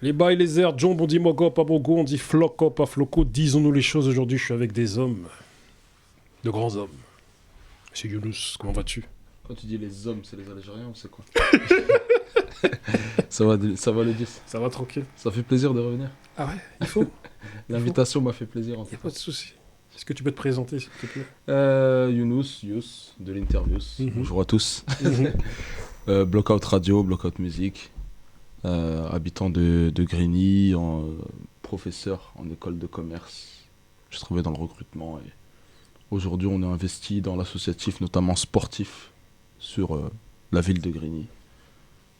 Les bails, les airs, John, on dit mogo, pas mogo, on dit floco, pas floco. Disons-nous les choses aujourd'hui, je suis avec des hommes, de grands hommes. Monsieur Younous, comment vas-tu? Quand tu dis les hommes, c'est les Algériens ou c'est quoi? Ça va les 10. Ça va tranquille? Ça fait plaisir de revenir. Ah ouais, il faut. L'invitation m'a fait plaisir en tout Pas cas. de souci. Est-ce que tu peux te présenter, s'il te plaît? Younous, Yous, de l'Interviews. Mhm. Bonjour à tous. Blockout Radio, Blockout Musique. Habitant de Grigny, professeur en école de commerce. Je travaille dans le recrutement et aujourd'hui on est investi dans l'associatif, notamment sportif, sur la ville de Grigny.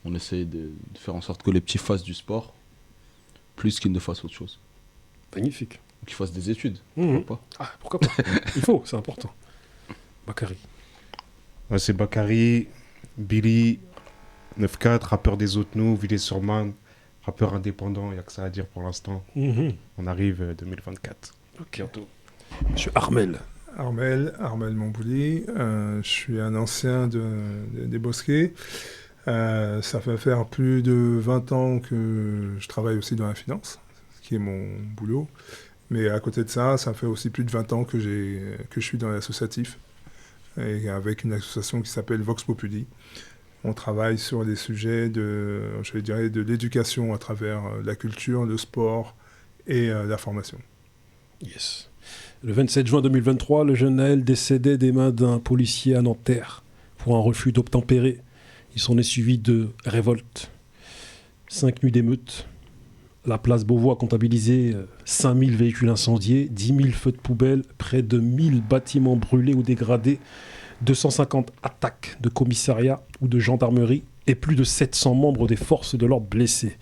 On essaie de faire en sorte que les petits fassent du sport, plus qu'ils ne fassent autre chose. Magnifique. Ou qu'ils fassent des études, Mhm. pourquoi pas. Ah, pourquoi pas? Il faut, c'est important. Bakary. Ouais, c'est Bakary, Billy, 9-4, rappeur des Autres-Nous, Villers-sur-Marne, rappeur indépendant, il n'y a que ça à dire pour l'instant. Mhm. On arrive 2024. Ok. Bientôt. Monsieur Armel. Armel Montbouli, je suis un ancien des Bosquets. Ça fait faire plus de 20 ans que je travaille aussi dans la finance, ce qui est mon boulot. Mais à côté de ça, ça fait aussi plus de 20 ans que je suis dans l'associatif, et avec une association qui s'appelle Vox Populi. On travaille sur des sujets de l'éducation à travers la culture, le sport et la formation. Yes. Le 27 juin 2023, le jeune Naël décédait des mains d'un policier à Nanterre pour un refus d'obtempérer. Il s'en est suivi de révoltes. 5 nuits d'émeutes. La place Beauvau a comptabilisé 5000 véhicules incendiés, 10 000 feux de poubelle, près de 1000 bâtiments brûlés ou dégradés, 250 attaques de commissariat ou de gendarmerie et plus de 700 membres des forces de l'ordre blessés.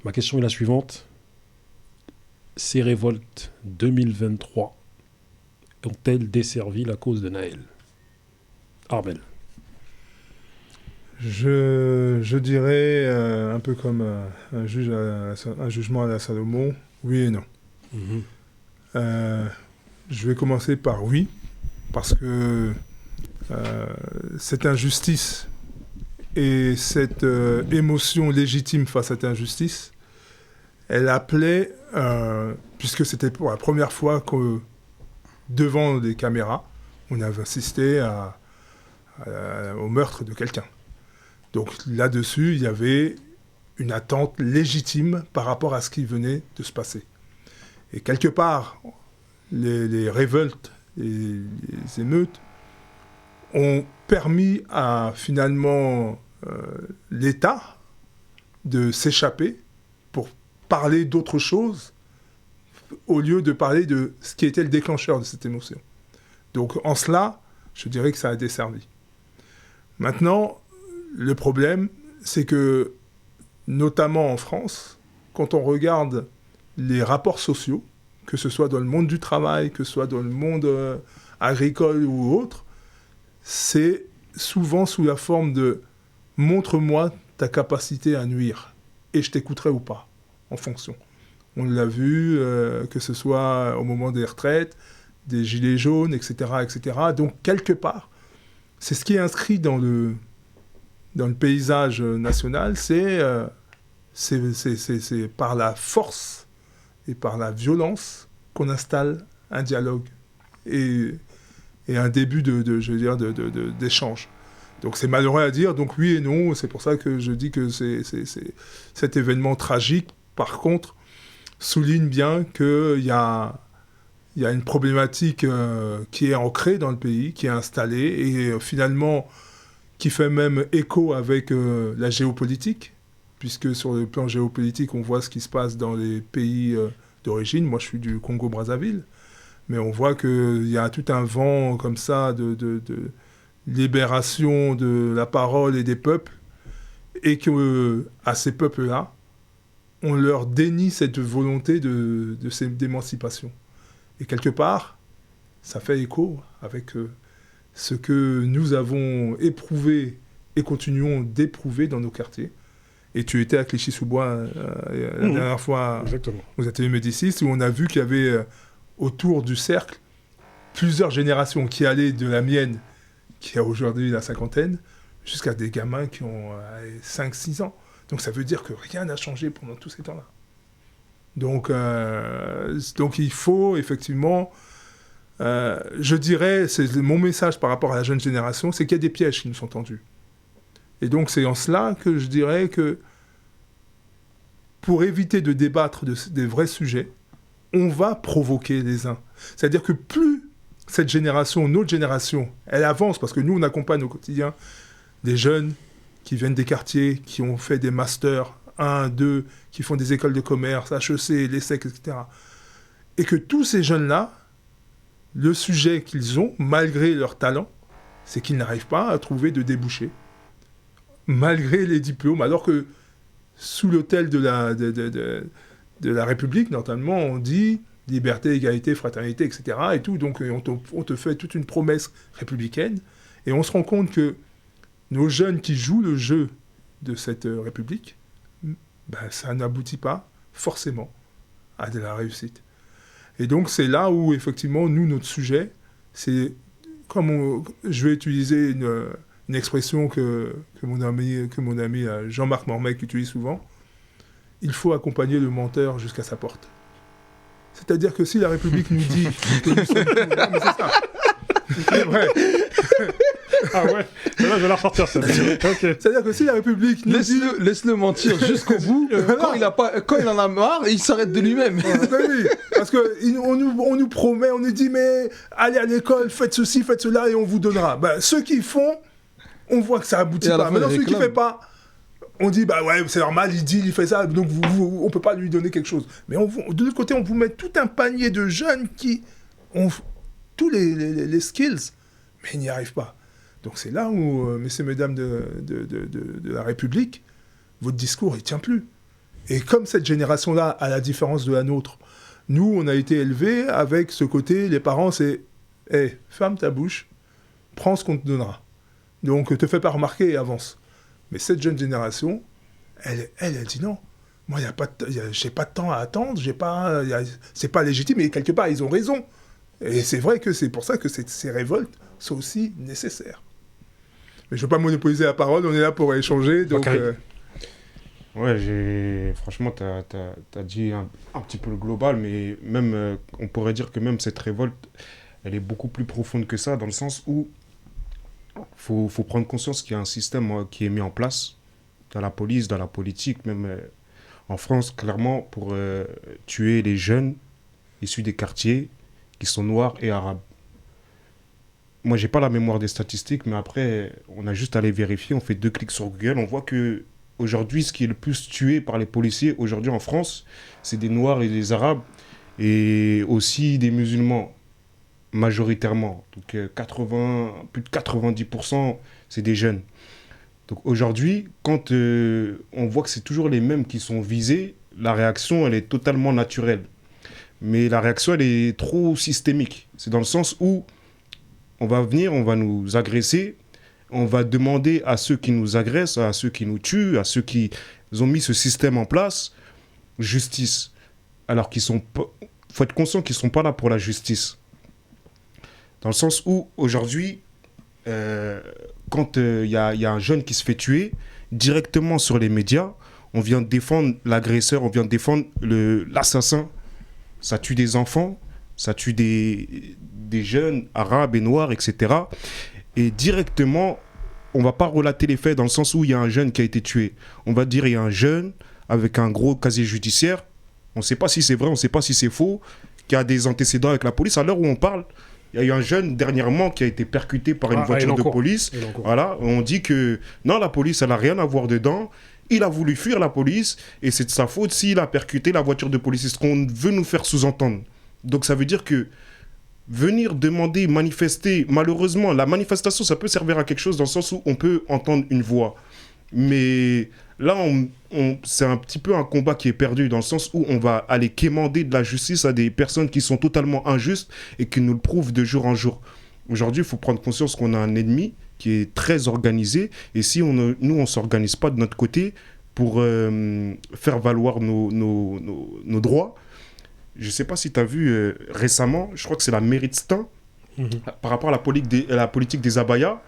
Ma question est la suivante. Ces révoltes 2023 ont-elles desservi la cause de Naël? Armel. Je dirais, un peu comme un jugement à la Salomon, oui et non. Je vais commencer par oui, parce que cette injustice et cette émotion légitime face à cette injustice, elle appelait, puisque c'était pour la première fois que devant des caméras, on avait assisté au meurtre de quelqu'un. Donc là-dessus, il y avait une attente légitime par rapport à ce qui venait de se passer. Et quelque part, les révoltes et les émeutes ont permis à finalement l'État de s'échapper pour parler d'autre chose au lieu de parler de ce qui était le déclencheur de cette émotion. Donc en cela, je dirais que ça a desservi. Maintenant, le problème, c'est que, notamment en France, quand on regarde les rapports sociaux, que ce soit dans le monde du travail, que ce soit dans le monde agricole ou autre, c'est souvent sous la forme de « montre-moi ta capacité à nuire et je t'écouterai ou pas » en fonction. On l'a vu, que ce soit au moment des retraites, des gilets jaunes, etc., etc. Donc, quelque part, c'est ce qui est inscrit dans le paysage national, c'est par la force et par la violence qu'on installe un dialogue et un début d'échange. Donc c'est malheureux à dire, donc oui et non, c'est pour ça que je dis que cet événement tragique, par contre, souligne bien qu'il y a une problématique qui est ancrée dans le pays, qui est installée, et finalement qui fait même écho avec la géopolitique, puisque sur le plan géopolitique, on voit ce qui se passe dans les pays d'origine. Moi, je suis du Congo-Brazzaville, mais on voit qu'il y a tout un vent comme ça de libération de la parole et des peuples, et qu'à ces peuples-là, on leur dénie cette volonté d'émancipation. Et quelque part, ça fait écho avec ce que nous avons éprouvé et continuons d'éprouver dans nos quartiers. Et tu étais à Clichy-sous-Bois la dernière fois, Exactement. aux ateliers Médicis, où on a vu qu'il y avait autour du cercle plusieurs générations qui allaient de la mienne, qui a aujourd'hui la cinquantaine, jusqu'à des gamins qui ont 5-6 ans. Donc ça veut dire que rien n'a changé pendant tous ces temps-là. Donc il faut effectivement, je dirais, c'est mon message par rapport à la jeune génération, c'est qu'il y a des pièges qui nous sont tendus. Et donc c'est en cela que je dirais que pour éviter de débattre des vrais sujets, on va provoquer les uns. C'est-à-dire que plus cette génération, notre génération, elle avance, parce que nous, on accompagne au quotidien des jeunes qui viennent des quartiers, qui ont fait des masters 1, 2, qui font des écoles de commerce, HEC, l'ESSEC, etc. Et que tous ces jeunes-là, le sujet qu'ils ont, malgré leur talent, c'est qu'ils n'arrivent pas à trouver de débouchés, malgré les diplômes, alors que sous l'autel de la République, notamment, on dit liberté, égalité, fraternité, etc. Et tout. Donc, on te fait toute une promesse républicaine. Et on se rend compte que nos jeunes qui jouent le jeu de cette République, ça n'aboutit pas forcément à de la réussite. Et donc, c'est là où, effectivement, nous, notre sujet, c'est, je vais utiliser une expression que mon ami Jean-Marc Mormec utilise souvent, il faut accompagner le menteur jusqu'à sa porte. C'est-à-dire que si la République nous dit que nous sommes tous... Non, mais c'est ça. C'est vrai. Ah ouais, là je vais la ressortir ça. Okay. C'est-à-dire que si la République nous dit... Laisse-le mentir jusqu'au bout. Quand il en a marre, il s'arrête de lui-même. Oui, parce qu'on nous promet, on nous dit, mais allez à l'école, faites ceci, faites cela, et on vous donnera. Ceux qui font, on voit que ça aboutit pas. Maintenant, ceux qui ne font pas, on dit, ouais, c'est normal, il fait ça, donc on ne peut pas lui donner quelque chose. Mais de l'autre côté, on vous met tout un panier de jeunes qui ont tous les skills, mais ils n'y arrivent pas. Donc c'est là où, messieurs, mesdames de la République, votre discours, il ne tient plus. Et comme cette génération-là, à la différence de la nôtre, nous, on a été élevés avec ce côté, les parents, c'est « Hey, ferme ta bouche, prends ce qu'on te donnera. Donc, te fais pas remarquer et avance. » Mais cette jeune génération, elle dit non. Moi, j'ai pas de temps à attendre, c'est pas légitime, et quelque part, ils ont raison. Et c'est vrai que c'est pour ça que ces révoltes sont aussi nécessaires. Mais je ne veux pas monopoliser la parole, on est là pour échanger. Donc, Ouais, franchement, tu as dit un petit peu le global, mais même, on pourrait dire que même cette révolte, elle est beaucoup plus profonde que ça, dans le sens où faut prendre conscience qu'il y a un système qui est mis en place dans la police, dans la politique, même en France, clairement, pour tuer les jeunes issus des quartiers qui sont noirs et arabes. Moi, j'ai pas la mémoire des statistiques, mais après, on a juste à les vérifier. On fait 2 clics sur Google, on voit que aujourd'hui, ce qui est le plus tué par les policiers aujourd'hui en France, c'est des Noirs et des Arabes, et aussi des musulmans, majoritairement. Donc plus de 90%, c'est des jeunes. Donc aujourd'hui, quand on voit que c'est toujours les mêmes qui sont visés, la réaction, elle est totalement naturelle. Mais la réaction, elle est trop systémique. C'est dans le sens où on va venir, on va nous agresser, on va demander à ceux qui nous agressent, à ceux qui nous tuent, à ceux qui ont mis ce système en place, justice. Alors qu'il faut être conscient qu'ils ne sont pas là pour la justice. Dans le sens où, aujourd'hui, quand il y a un jeune qui se fait tuer, directement sur les médias, on vient défendre l'agresseur, on vient défendre l'assassin. Ça tue des enfants, ça tue des jeunes arabes et noirs, etc. Et directement, on ne va pas relater les faits dans le sens où il y a un jeune qui a été tué. On va dire qu'il y a un jeune avec un gros casier judiciaire. On ne sait pas si c'est vrai, on ne sait pas si c'est faux, qui a des antécédents avec la police. À l'heure où on parle, il y a eu un jeune dernièrement qui a été percuté par une voiture de police. Voilà, on dit que non, la police, elle n'a rien à voir dedans. Il a voulu fuir la police et c'est de sa faute s'il a percuté la voiture de police. C'est ce qu'on veut nous faire sous-entendre. Donc ça veut dire que venir demander, manifester, malheureusement, la manifestation, ça peut servir à quelque chose dans le sens où on peut entendre une voix. Mais là, c'est un petit peu un combat qui est perdu dans le sens où on va aller quémander de la justice à des personnes qui sont totalement injustes et qui nous le prouvent de jour en jour. Aujourd'hui, il faut prendre conscience qu'on a un ennemi qui est très organisé et si nous, on ne s'organise pas de notre côté pour faire valoir nos droits. Je ne sais pas si tu as vu récemment, je crois que c'est la mairie de Stein, par rapport à la politique des abayas.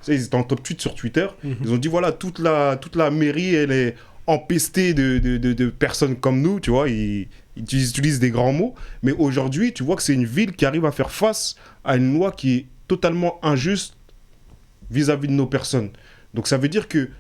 Ils étaient en top tweet sur Twitter. Ils ont dit voilà, toute la mairie, elle est empesté de personnes comme nous, tu vois, ils utilisent des grands mots, mais aujourd'hui, tu vois que c'est une ville qui arrive à faire face à une loi qui est totalement injuste vis-à-vis de nos personnes. Donc ça veut dire que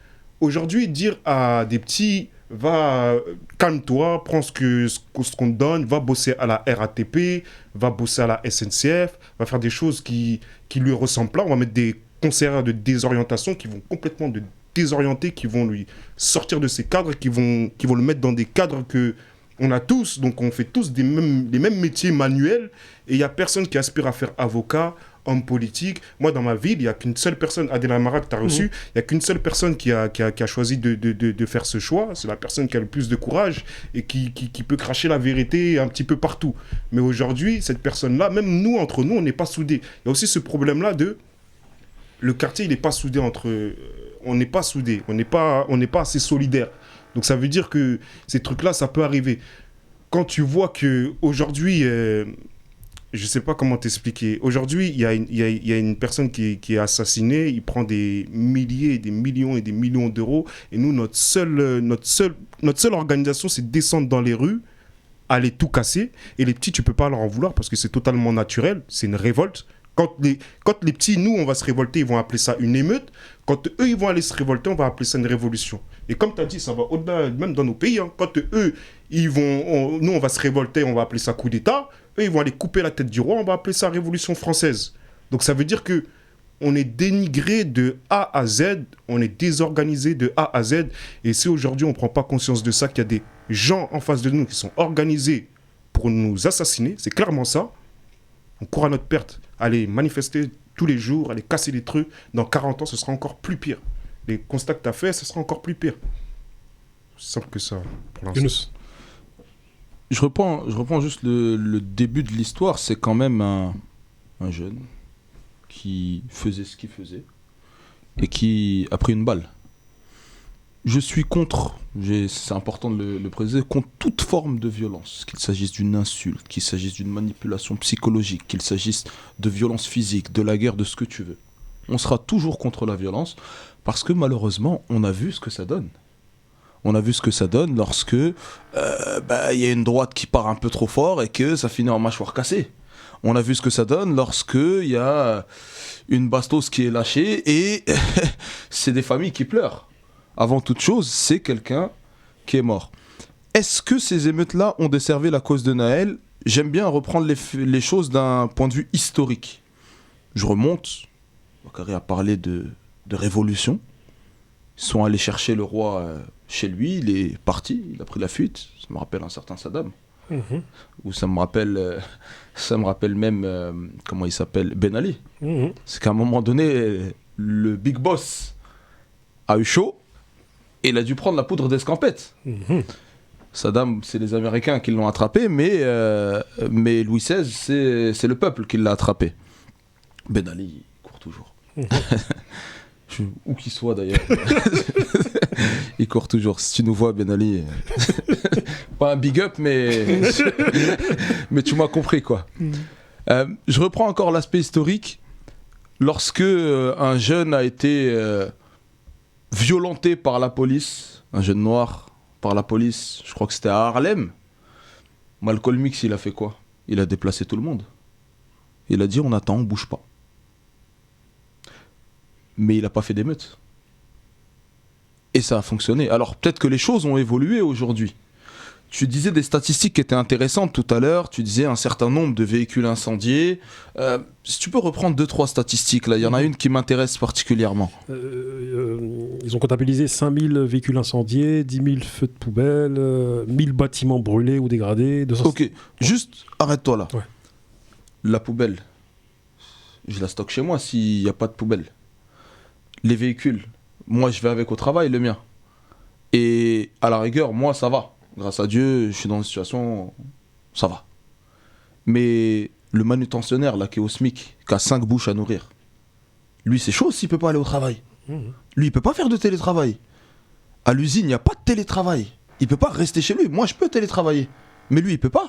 aujourd'hui, dire à des petits, va, calme-toi, prends ce qu'on te donne, va bosser à la RATP, va bosser à la SNCF, va faire des choses qui lui ressemblent pas, on va mettre des conseillers de désorientation qui vont complètement de désorienter, qui vont lui sortir de ses cadres, qui vont le mettre dans des cadres que on a tous, donc on fait tous les mêmes métiers manuels, et il n'y a personne qui aspire à faire avocat, homme politique. Moi, dans ma ville, il n'y a qu'une seule personne, Adela Mara, que tu as reçu, il n'y a qu'une seule personne qui a choisi de faire ce choix. C'est la personne qui a le plus de courage et qui peut cracher la vérité un petit peu partout. Mais aujourd'hui, cette personne-là, même nous, entre nous, on n'est pas soudés. Il y a aussi ce problème-là de... Le quartier, il n'est pas soudé entre... On n'est pas soudés, on n'est pas assez solidaires. Donc ça veut dire que ces trucs-là, ça peut arriver. Quand tu vois qu'aujourd'hui... je ne sais pas comment t'expliquer. Aujourd'hui, il y a une personne qui est assassinée, il prend des milliers, des millions et des millions d'euros. Et nous, notre seule organisation, c'est de descendre dans les rues, aller tout casser. Et les petits, tu ne peux pas leur en vouloir parce que c'est totalement naturel, c'est une révolte. Quand les petits, nous, on va se révolter, ils vont appeler ça une émeute. Quand eux, ils vont aller se révolter, on va appeler ça une révolution. Et comme tu as dit, ça va au-delà, même dans nos pays. Hein. Quand eux, nous, on va se révolter, on va appeler ça coup d'État. Eux, ils vont aller couper la tête du roi, on va appeler ça révolution française. Donc ça veut dire que on est dénigré de A à Z, on est désorganisé de A à Z. Et si aujourd'hui, on ne prend pas conscience de ça, qu'il y a des gens en face de nous qui sont organisés pour nous assassiner, c'est clairement ça. On court à notre perte. Aller manifester tous les jours, aller casser des trucs. Dans 40 ans, ce sera encore plus pire. Les constats que tu as faits, ce sera encore plus pire. C'est simple que ça, pour l'instant. Je reprends juste le début de l'histoire. C'est quand même un jeune qui faisait ce qu'il faisait et qui a pris une balle. Je suis contre, c'est important de le préciser, contre toute forme de violence, qu'il s'agisse d'une insulte, qu'il s'agisse d'une manipulation psychologique, qu'il s'agisse de violence physique, de la guerre, de ce que tu veux. On sera toujours contre la violence parce que malheureusement, on a vu ce que ça donne. On a vu ce que ça donne lorsque y a une droite qui part un peu trop fort et que ça finit en mâchoire cassée. On a vu ce que ça donne lorsque il y a une bastos qui est lâchée et c'est des familles qui pleurent. Avant toute chose, c'est quelqu'un qui est mort. Est-ce que ces émeutes-là ont desservi la cause de Naël ? J'aime bien reprendre les choses d'un point de vue historique. Je remonte, Bakary a parlé de révolution. Ils sont allés chercher le roi chez lui, il est parti, il a pris la fuite. Ça me rappelle un certain Saddam. Ou ça me rappelle même, comment il s'appelle, Ben Ali. C'est qu'à un moment donné, le big boss a eu chaud et il a dû prendre la poudre d'escampette. Saddam, c'est les Américains qui l'ont attrapé, mais Louis XVI, c'est le peuple qui l'a attrapé. Ben Ali, il court toujours. Où qu'il soit d'ailleurs. Il court toujours. Si tu nous vois, Ben Ali, pas un big up, mais tu m'as compris, quoi. Je reprends encore l'aspect historique. Lorsque un jeune a été violenté par la police, un jeune noir par la police, je crois que c'était à Harlem, Malcolm X, il a fait quoi ? Il a déplacé tout le monde. Il a dit on attend, on bouge pas. Mais il n'a pas fait d'émeute. Et ça a fonctionné. Alors peut-être que les choses ont évolué aujourd'hui. Tu disais des statistiques qui étaient intéressantes tout à l'heure. Tu disais un certain nombre de véhicules incendiés. Si tu peux reprendre 2-3 statistiques, là, il y en a une qui m'intéresse particulièrement. Ils ont comptabilisé 5000 véhicules incendiés, 10 000 feux de poubelle, 1000 bâtiments brûlés ou dégradés. 200... Ok, juste arrête-toi là. Ouais. La poubelle, je la stocke chez moi s'il n'y a pas de poubelle. Les véhicules, moi je vais avec au travail, le mien. Et à la rigueur, moi ça va. Grâce à Dieu, je suis dans une situation, ça va. Mais le manutentionnaire là qui est au SMIC, qui a 5 bouches à nourrir, lui c'est chaud s'il peut pas aller au travail. Lui il peut pas faire de télétravail. À l'usine, il n'y a pas de télétravail. Il peut pas rester chez lui. Moi je peux télétravailler. Mais lui il peut pas.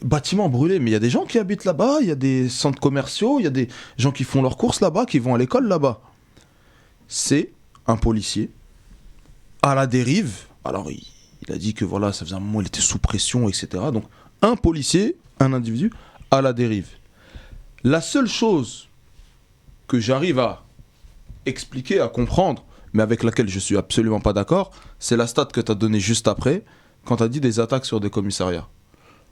Bâtiments brûlés, mais il y a des gens qui habitent là-bas, il y a des centres commerciaux, il y a des gens qui font leurs courses là-bas, qui vont à l'école là-bas. C'est un policier à la dérive. Alors, il a dit que voilà, ça faisait un moment, il était sous pression, etc. Donc, un policier, un individu, à la dérive. La seule chose que j'arrive à expliquer, à comprendre, mais avec laquelle je suis absolument pas d'accord, c'est la stat que tu as donnée juste après, quand tu as dit des attaques sur des commissariats.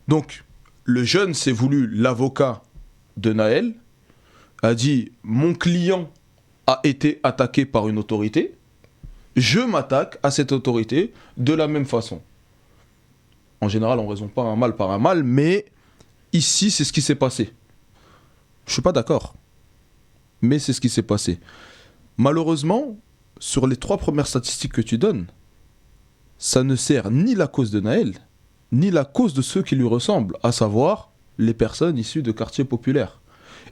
Donc, le jeune s'est voulu l'avocat de Naël, a dit « Mon client a été attaqué par une autorité, je m'attaque à cette autorité de la même façon. » En général, on ne raisonne pas un mal par un mal, mais ici, c'est ce qui s'est passé. Je ne suis pas d'accord, mais c'est ce qui s'est passé. Malheureusement, sur les 3 premières statistiques que tu donnes, ça ne sert ni la cause de Naël, ni la cause de ceux qui lui ressemblent, à savoir les personnes issues de quartiers populaires.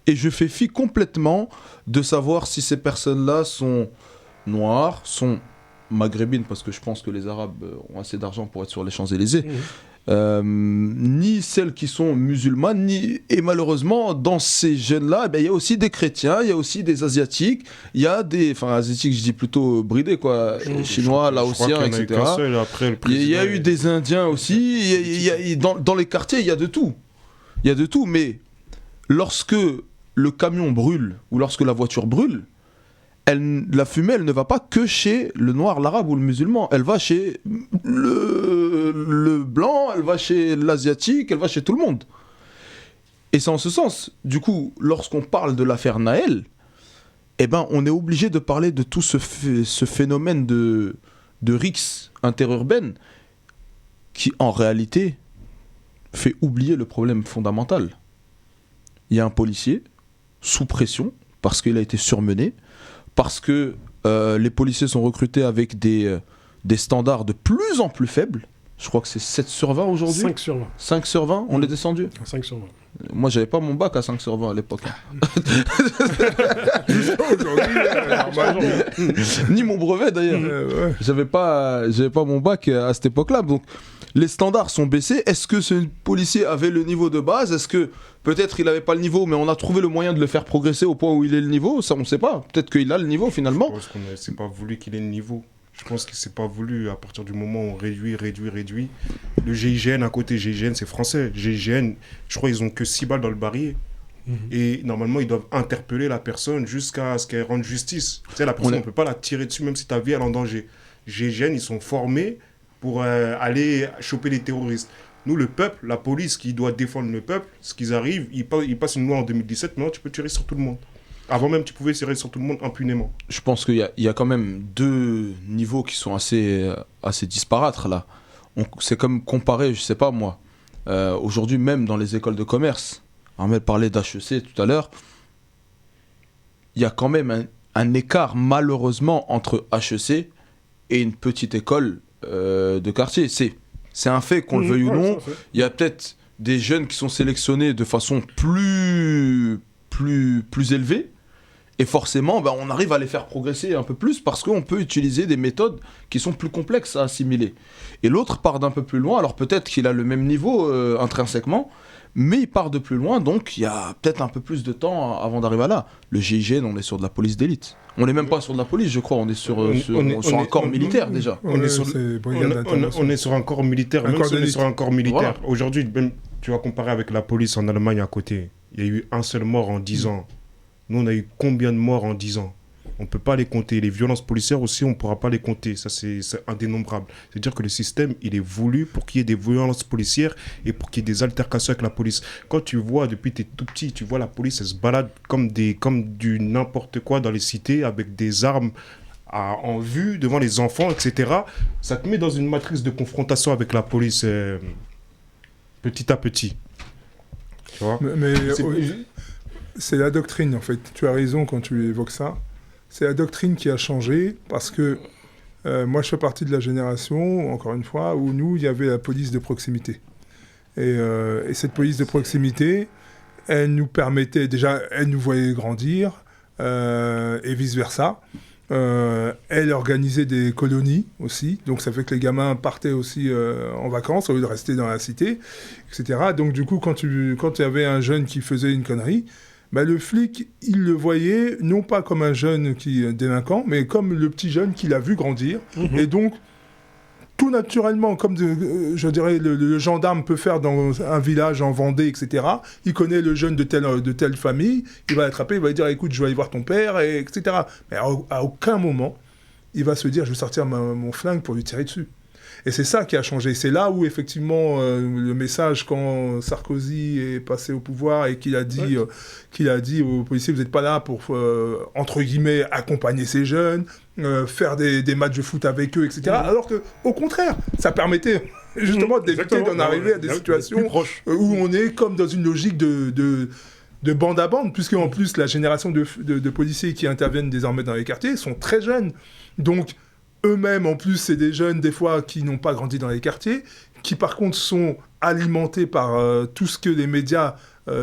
Et je fais fi complètement de savoir si ces personnes-là sont noires, sont maghrébines, parce que je pense que les Arabes ont assez d'argent pour être sur les Champs-Élysées, ni celles qui sont musulmanes, et malheureusement, dans ces jeunes-là, il y a aussi des chrétiens, il y a aussi des asiatiques, il y a des... Enfin, asiatiques, je dis plutôt bridés, quoi, chinois, laotiens, etc. Il y a eu des Indiens aussi, dans les quartiers, il y a de tout. Il y a de tout, mais lorsque le camion brûle, ou lorsque la voiture brûle, la fumée, elle ne va pas que chez le noir, l'arabe ou le musulman. Elle va chez le blanc, elle va chez l'asiatique, elle va chez tout le monde. Et c'est en ce sens. Du coup, lorsqu'on parle de l'affaire Naël, on est obligé de parler de tout ce phénomène de rixe interurbaine qui, en réalité, fait oublier le problème fondamental. Il y a un policier sous pression parce qu'il a été surmené, parce que les policiers sont recrutés avec des standards de plus en plus faibles. Je crois que c'est 7 sur 20 aujourd'hui. 5 sur 20. 5 sur 20, on est descendu. 5 sur 20. Moi, j'avais pas mon bac à 5 sur 20 à l'époque. Ni mon brevet d'ailleurs. J'avais pas mon bac à cette époque-là. Donc, les standards sont baissés. Est-ce que ce policier avait le niveau de base ? Est-ce que peut-être il n'avait pas le niveau, mais on a trouvé le moyen de le faire progresser au point où il est le niveau ? Ça, on ne sait pas. Peut-être qu'il a le niveau finalement. Je pense qu'on ne s'est pas voulu qu'il ait le niveau. Je pense qu'il ne s'est pas voulu à partir du moment où on réduit. Le GIGN, à côté GIGN, c'est français. GIGN, je crois qu'ils n'ont que 6 balles dans le barillet. Et normalement, ils doivent interpeller la personne jusqu'à ce qu'elle rende justice. Tu sais, la personne, on ne peut pas la tirer dessus, même si ta vie elle est en danger. GIGN, ils sont formés pour aller choper les terroristes. Nous, le peuple, la police qui doit défendre le peuple, ce qu'ils arrivent, ils passent une loi en 2017, maintenant tu peux tirer sur tout le monde. Avant même, tu pouvais tirer sur tout le monde impunément. Je pense qu'il y a quand même 2 niveaux qui sont assez disparates là. C'est comme comparer, je sais pas moi, aujourd'hui même dans les écoles de commerce, Ahmed parlait d'HEC tout à l'heure, il y a quand même un écart malheureusement entre HEC et une petite école de quartier. C'est un fait, qu'on le veuille ou non. Il y a peut-être des jeunes qui sont sélectionnés de façon plus élevée, et forcément on arrive à les faire progresser un peu plus parce qu'on peut utiliser des méthodes qui sont plus complexes à assimiler. Et l'autre part d'un peu plus loin, alors peut-être qu'il a le même niveau intrinsèquement, mais il part de plus loin, donc il y a peut-être un peu plus de temps avant d'arriver à là. Le GIGN, on est sur de la police d'élite. On n'est même pas sur de la police, je crois, on est sur un corps militaire déjà. On est sur un corps militaire, même si on est sur un corps militaire. Voilà. Aujourd'hui, même, tu vas comparer avec la police en Allemagne à côté. Il y a eu un seul mort en 10 ans. Nous, on a eu combien de morts en 10 ans ? On ne peut pas les compter. Les violences policières aussi, on ne pourra pas les compter. Ça, c'est indénombrable. C'est-à-dire que le système, il est voulu pour qu'il y ait des violences policières et pour qu'il y ait des altercations avec la police. Quand tu vois, depuis que tu es tout petit, tu vois la police, elle se balade comme du n'importe quoi dans les cités avec des armes en vue devant les enfants, etc. Ça te met dans une matrice de confrontation avec la police petit à petit. Tu vois ? C'est la doctrine, en fait. Tu as raison quand tu évoques ça. C'est la doctrine qui a changé parce que moi, je fais partie de la génération, encore une fois, où nous, il y avait la police de proximité. Et cette police de proximité, elle nous permettait, déjà, elle nous voyait grandir et vice-versa. Elle organisait des colonies aussi, donc ça fait que les gamins partaient aussi en vacances au lieu de rester dans la cité, etc. Donc du coup, quand il y avait un jeune qui faisait une connerie, le flic, il le voyait non pas comme un jeune délinquant, mais comme le petit jeune qu'il a vu grandir. Et donc, tout naturellement, comme je dirais le gendarme peut faire dans un village en Vendée, etc. Il connaît le jeune de telle famille, il va l'attraper, il va lui dire écoute, je vais aller voir ton père, etc. Mais à aucun moment, il va se dire je vais sortir mon flingue pour lui tirer dessus. Et c'est ça qui a changé. C'est là où, effectivement, le message, quand Sarkozy est passé au pouvoir et qu'il a dit aux policiers, vous n'êtes pas là pour, entre guillemets, accompagner ces jeunes, faire des matchs de foot avec eux, etc. Alors qu'au contraire, ça permettait justement d'éviter d'en arriver à des situations où on est comme dans une logique de bande à bande, puisque en plus, la génération de policiers qui interviennent désormais dans les quartiers sont très jeunes. Donc, eux-mêmes, en plus, c'est des jeunes, des fois, qui n'ont pas grandi dans les quartiers, qui, par contre, sont alimentés par tout ce que les médias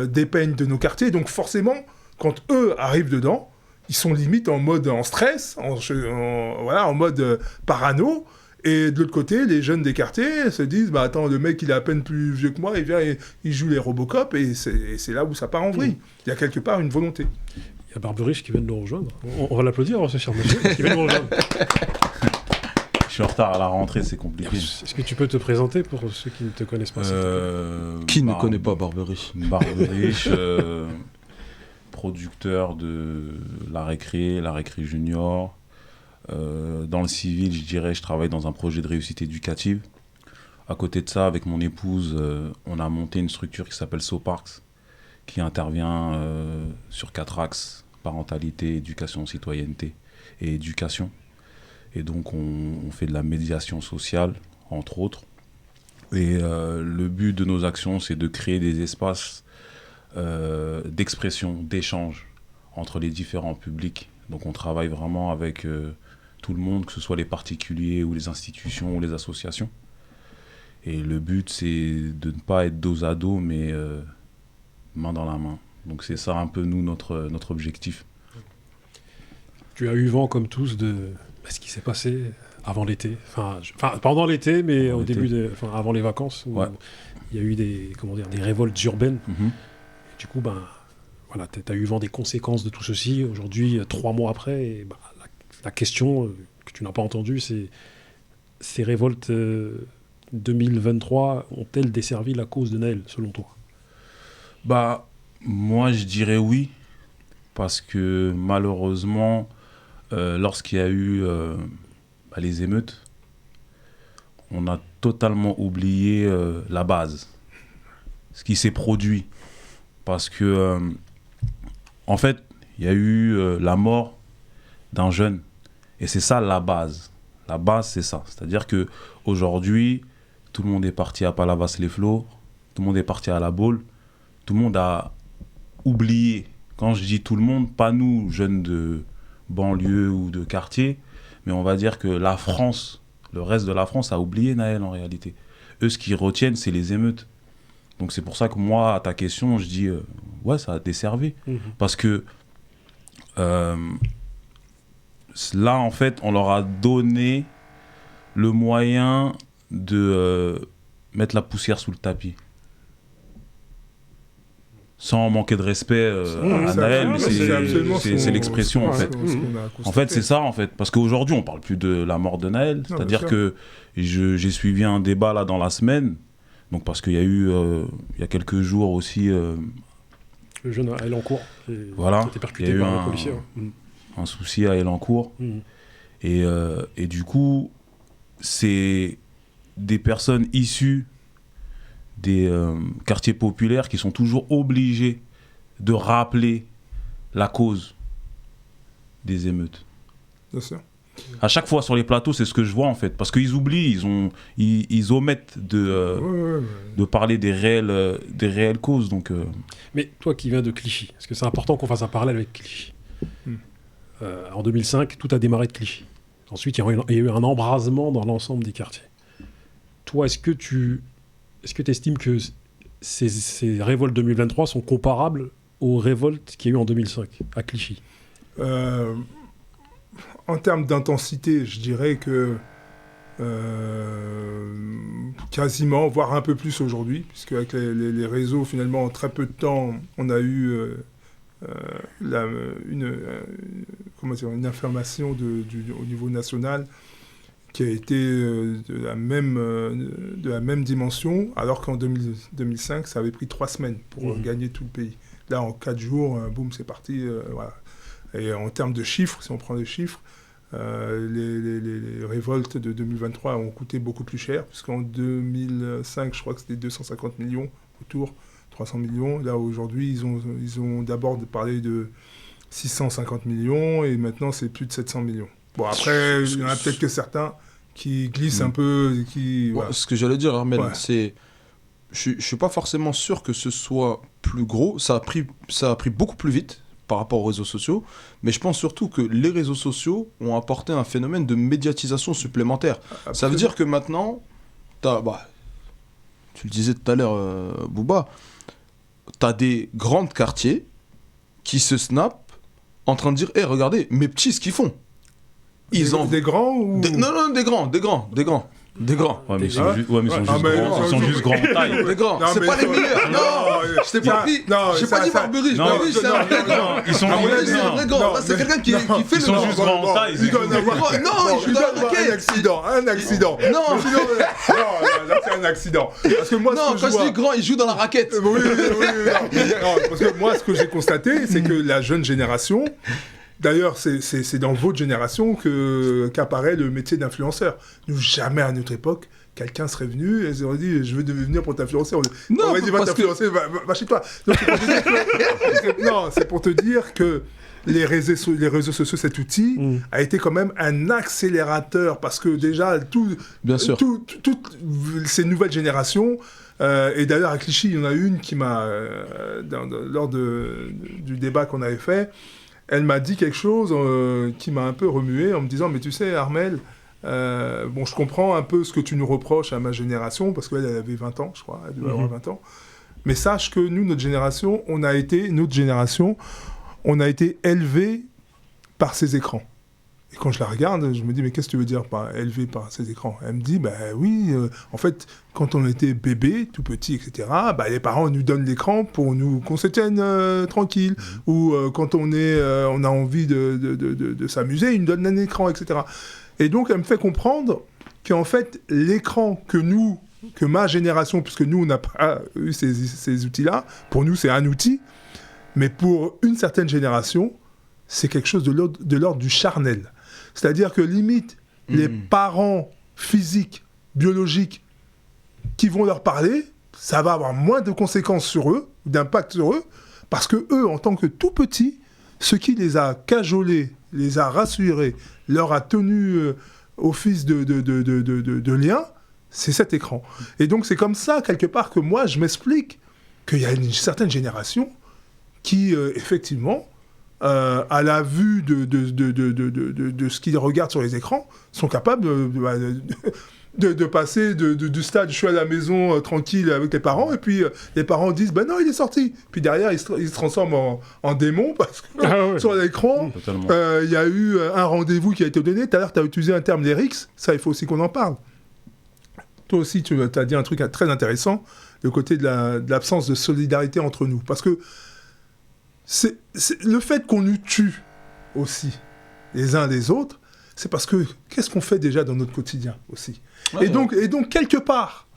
dépeignent de nos quartiers. Donc, forcément, quand eux arrivent dedans, ils sont limite en stress, en mode parano. Et de l'autre côté, les jeunes des quartiers se disent « Bah attends, le mec, il est à peine plus vieux que moi, il vient et il joue les Robocop. » Et c'est là où ça part en vrille. Il y a quelque part une volonté. Il y a Barberich qui vient de nous rejoindre. On va l'applaudir, ce cher monsieur, qui vient de nous rejoindre. Je suis en retard à la rentrée, c'est compliqué. Est-ce que tu peux te présenter pour ceux qui ne te connaissent pas Qui ne connaît pas Barberich? Barberich, producteur de la récré junior. Dans le civil, je dirais, je travaille dans un projet de réussite éducative. À côté de ça, avec mon épouse, on a monté une structure qui s'appelle SoParks, qui intervient sur 4 axes: parentalité, éducation, citoyenneté et éducation. Et donc on fait de la médiation sociale, entre autres. Et le but de nos actions, c'est de créer des espaces d'expression, d'échange entre les différents publics. Donc on travaille vraiment avec tout le monde, que ce soit les particuliers ou les institutions ou les associations. Et le but, c'est de ne pas être dos à dos, mais main dans la main. Donc c'est ça un peu, nous, notre objectif. Tu as eu vent, comme tous, de ce qui s'est passé avant l'été. Enfin, pendant l'été, mais au début, avant les vacances, où il y a eu des révoltes urbaines. Mm-hmm. Et du coup, voilà, tu as eu vent des conséquences de tout ceci. Aujourd'hui, 3 mois après, et, la question que tu n'as pas entendue, c'est ces révoltes 2023 ont-elles desservi la cause de Naël, selon toi? Moi, je dirais oui, parce que malheureusement, lorsqu'il y a eu les émeutes, on a totalement oublié la base, ce qui s'est produit. Parce que, en fait, il y a eu la mort d'un jeune, et c'est ça la base. La base, c'est ça. C'est-à-dire qu'aujourd'hui, tout le monde est parti à Palavas-les-Flots, tout le monde est parti à la Baule, tout le monde a oublié. Quand je dis tout le monde, pas nous, jeunes de banlieue ou de quartier, mais on va dire que la France, le reste de la France a oublié Naël en réalité. Eux, ce qu'ils retiennent, c'est les émeutes. Donc c'est pour ça que moi, à ta question, je dis ouais, ça a desservi. Mmh. Parce que là, en fait, on leur a donné le moyen de mettre la poussière sous le tapis. Sans manquer de respect à Naël, mais c'est l'expression en fait. En fait, c'est ça en fait. Parce qu'aujourd'hui, on parle plus de la mort de Naël. C'est-à-dire que j'ai suivi un débat là dans la semaine. Donc parce qu'il y a eu, il y a quelques jours aussi... le jeune à Elancourt, voilà, qui a été percuté par un policier. Un souci à Elancourt. Et du coup, c'est des personnes issues des quartiers populaires qui sont toujours obligés de rappeler la cause des émeutes. Bien sûr. À chaque fois sur les plateaux, c'est ce que je vois en fait, parce qu'ils oublient, ils omettent de parler des réelles causes. Donc, Mais toi qui viens de Clichy, est-ce que c'est important qu'on fasse un parallèle avec Clichy? En 2005, tout a démarré de Clichy. Ensuite, il y a eu un embrasement dans l'ensemble des quartiers. Toi, est-ce que tu estimes que ces révoltes 2023 sont comparables aux révoltes qu'il y a eu en 2005 à Clichy? En termes d'intensité, je dirais que quasiment, voire un peu plus aujourd'hui, puisque avec les réseaux, finalement, en très peu de temps, on a eu une information au niveau national qui a été de la même dimension, alors qu'en 2005, ça avait pris 3 semaines pour gagner tout le pays. Là, en 4 jours, boum, c'est parti. Voilà. Et en termes de chiffres, si on prend les chiffres, les révoltes de 2023 ont coûté beaucoup plus cher, puisqu'en 2005, je crois que c'était 250 millions autour, 300 millions. Là, aujourd'hui, ils ont d'abord parlé de 650 millions, et maintenant, c'est plus de 700 millions. Bon, après, il y en a peut-être que certains qui glissent un peu. Voilà. Ce que j'allais dire, Armel, c'est... Je ne suis pas forcément sûr que ce soit plus gros. Ça a pris beaucoup plus vite par rapport aux réseaux sociaux, mais je pense surtout que les réseaux sociaux ont apporté un phénomène de médiatisation supplémentaire. Absolument. Ça veut dire que maintenant, tu le disais tout à l'heure, Booba, tu as des grands quartiers qui se snapent en train de dire « Hé, regardez, mes petits, ce qu'ils font ». Des grands ou... Non, des grands. Ouais, mais ils sont juste grands en taille. Des grands, c'est pas les meilleurs. Non, je t'ai pas dit. J'ai pas dit Marbury. Marbury, c'est un vrai grand. Ils sont juste grands. Là, c'est quelqu'un qui fait le. Ils sont juste grands en taille. Non, je dois avoir un accident. Non, là, c'est un accident. Parce que moi, non, quand je dis grand, il joue dans la raquette. Oui. Parce que moi, ce que j'ai constaté, c'est que la jeune génération. D'ailleurs, c'est dans votre génération qu'apparaît le métier d'influenceur. Nous, jamais à notre époque, quelqu'un serait venu et aurait dit « Je veux venir pour t'influencer ». On aurait dit « Va t'influencer, va chez toi ». C'est pour te dire que les réseaux sociaux, cet outil, a été quand même un accélérateur parce que déjà, toutes ces nouvelles générations... et d'ailleurs, à Clichy, il y en a une qui m'a, lors du débat qu'on avait fait, elle m'a dit quelque chose qui m'a un peu remué en me disant « Mais tu sais, Armel, je comprends un peu ce que tu nous reproches à ma génération, parce qu'elle avait 20 ans, je crois, elle devait avoir 20 ans. Mais sache que nous, notre génération, on a été élevés par ces écrans. » Et quand je la regarde, je me dis « Mais qu'est-ce que tu veux dire par élevé par ces écrans ?» Elle me dit « Oui, en fait, quand on était bébé, tout petit, etc., les parents nous donnent l'écran pour qu'on se tienne tranquille. Ou quand on a envie de s'amuser, ils nous donnent un écran, etc. » Et donc, elle me fait comprendre qu'en fait, l'écran que ma génération, puisque nous, on n'a pas eu ces outils-là, pour nous, c'est un outil, mais pour une certaine génération, c'est quelque chose de l'ordre du charnel. C'est-à-dire que limite, les parents physiques, biologiques, qui vont leur parler, ça va avoir moins de conséquences sur eux, d'impact sur eux, parce que eux, en tant que tout petits, ce qui les a cajolés, les a rassurés, leur a tenu office de lien, c'est cet écran. Et donc c'est comme ça, quelque part, que moi, je m'explique qu'il y a une certaine génération qui, effectivement... à la vue de ce qu'ils regardent sur les écrans, sont capables de passer du stade, je suis à la maison tranquille avec les parents, et puis les parents disent « Ben non, il est sorti !» Puis derrière, ils se transforment en démon, parce que sur l'écran, il y a eu un rendez-vous qui a été donné. Tout à l'heure, tu as utilisé un terme d'Erix, ça, il faut aussi qu'on en parle. Toi aussi, tu as dit un truc très intéressant, le côté de l'absence de solidarité entre nous. Parce que c'est le fait qu'on nous tue aussi, les uns les autres, c'est parce que qu'est-ce qu'on fait déjà dans notre quotidien aussi. Et donc, quelque part,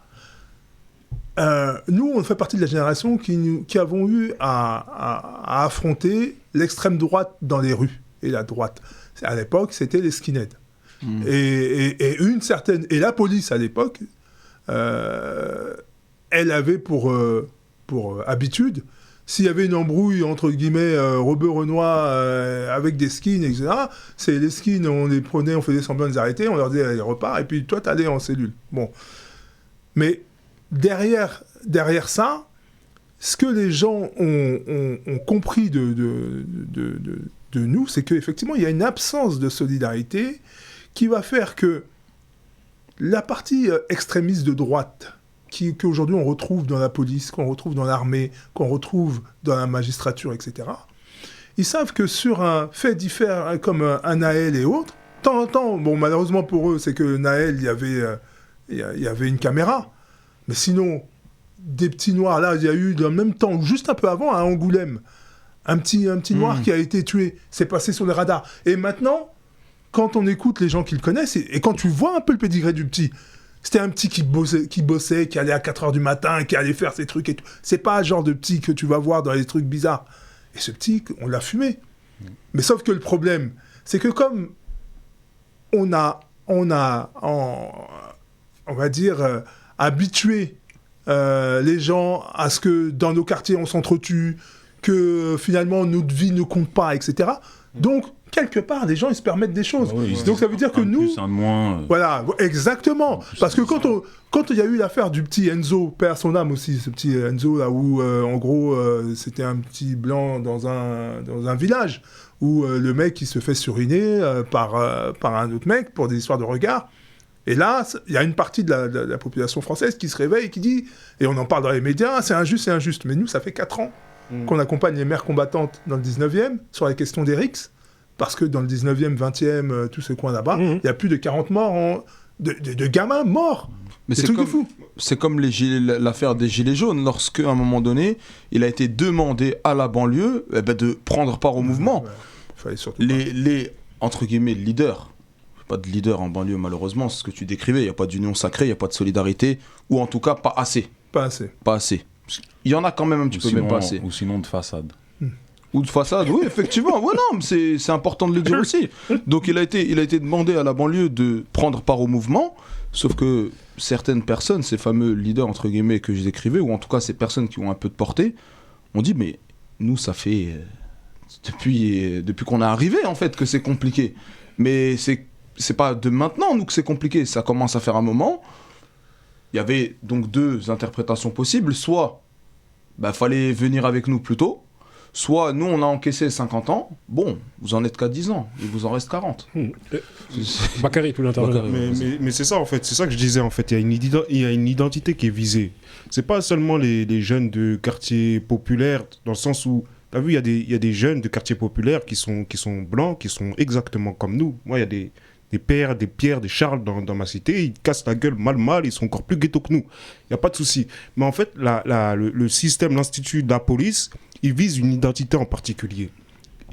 nous, on fait partie de la génération qui avons eu à affronter l'extrême droite dans les rues, et la droite. À l'époque, c'était les skinheads. Et la police, à l'époque, elle avait pour habitude... S'il y avait une embrouille, entre guillemets, Rebeu-Renoir avec des skins, etc., c'est les skins, on les prenait, on faisait semblant de les arrêter, on leur disait, allez, repars, et puis toi, t'allais en cellule. Bon. Mais derrière ça, ce que les gens ont compris de nous, c'est qu'effectivement, il y a une absence de solidarité qui va faire que la partie extrémiste de droite, qu'aujourd'hui on retrouve dans la police, qu'on retrouve dans l'armée, qu'on retrouve dans la magistrature, etc. Ils savent que sur un fait divers comme un Naël et autres, de temps en temps, bon, malheureusement pour eux, c'est que Naël, il y avait une caméra. Mais sinon, des petits noirs, là, il y a eu dans le même temps, juste un peu avant, à Angoulême, un petit noir qui a été tué. C'est passé sur les radars. Et maintenant, quand on écoute les gens qui le connaissent, et quand tu vois un peu le pédigré du petit, c'était un petit qui bossait, qui allait à 4h du matin, qui allait faire ses trucs et tout. C'est pas le genre de petit que tu vas voir dans les trucs bizarres. Et ce petit, on l'a fumé. Mais sauf que le problème, c'est que comme on va dire, habitué les gens à ce que dans nos quartiers, on s'entretue, que finalement, notre vie ne compte pas, etc. Donc, quelque part, les gens, ils se permettent des choses. Donc, ça veut dire que nous... Plus, un de moins, Voilà, exactement. Parce que quand il y a eu l'affaire du petit Enzo, père son âme aussi, ce petit Enzo, là où, en gros, c'était un petit blanc dans un village, où le mec, il se fait suriner par un autre mec pour des histoires de regard. Et là, il y a une partie de la population française qui se réveille et qui dit, et on en parle dans les médias, c'est injuste. Mais nous, ça fait 4 ans qu'on accompagne les mères combattantes dans le 19e sur la question des RICS, parce que dans le 19e, 20e, tout ce coin là-bas, il y a plus de 40 morts, de gamins morts. Mais c'est comme l'affaire des Gilets jaunes, lorsque à un moment donné, il a été demandé à la banlieue de prendre part au mouvement. Fallait surtout les entre guillemets leaders, pas de leader en banlieue malheureusement, c'est ce que tu décrivais, il n'y a pas d'union sacrée, il n'y a pas de solidarité, ou en tout cas pas assez. Pas assez. Pas assez. Il y en a quand même un petit peu, sinon, même pas assez. Ou sinon de façade. Ou de façade, oui, effectivement. Ouais, non, mais c'est important de le dire aussi. Donc il a été demandé à la banlieue de prendre part au mouvement, sauf que certaines personnes, ces fameux leaders, entre guillemets, que je décrivais, ou en tout cas ces personnes qui ont un peu de portée, ont dit, mais nous, ça fait... depuis qu'on est arrivé, en fait, que c'est compliqué. Mais c'est pas de maintenant, nous, que c'est compliqué. Ça commence à faire un moment. Il y avait donc 2 interprétations possibles. Soit, fallait venir avec nous plus tôt. Soit, nous, on a encaissé 50 ans. Bon, vous en êtes qu'à 10 ans. Il vous en reste 40. Bakary, pour l'intervenir. Mais c'est ça, en fait. C'est ça que je disais, en fait. Il y a une identité qui est visée. C'est pas seulement les jeunes de quartiers populaires, dans le sens où, t'as vu, il y a des jeunes de quartiers populaires qui sont blancs, qui sont exactement comme nous. Moi, il y a des Pères, des Pierre, des Charles dans ma cité, ils cassent la gueule mal, ils sont encore plus ghetto que nous. Il n'y a pas de souci. Mais en fait, le système, l'institut de la police, il vise une identité en particulier.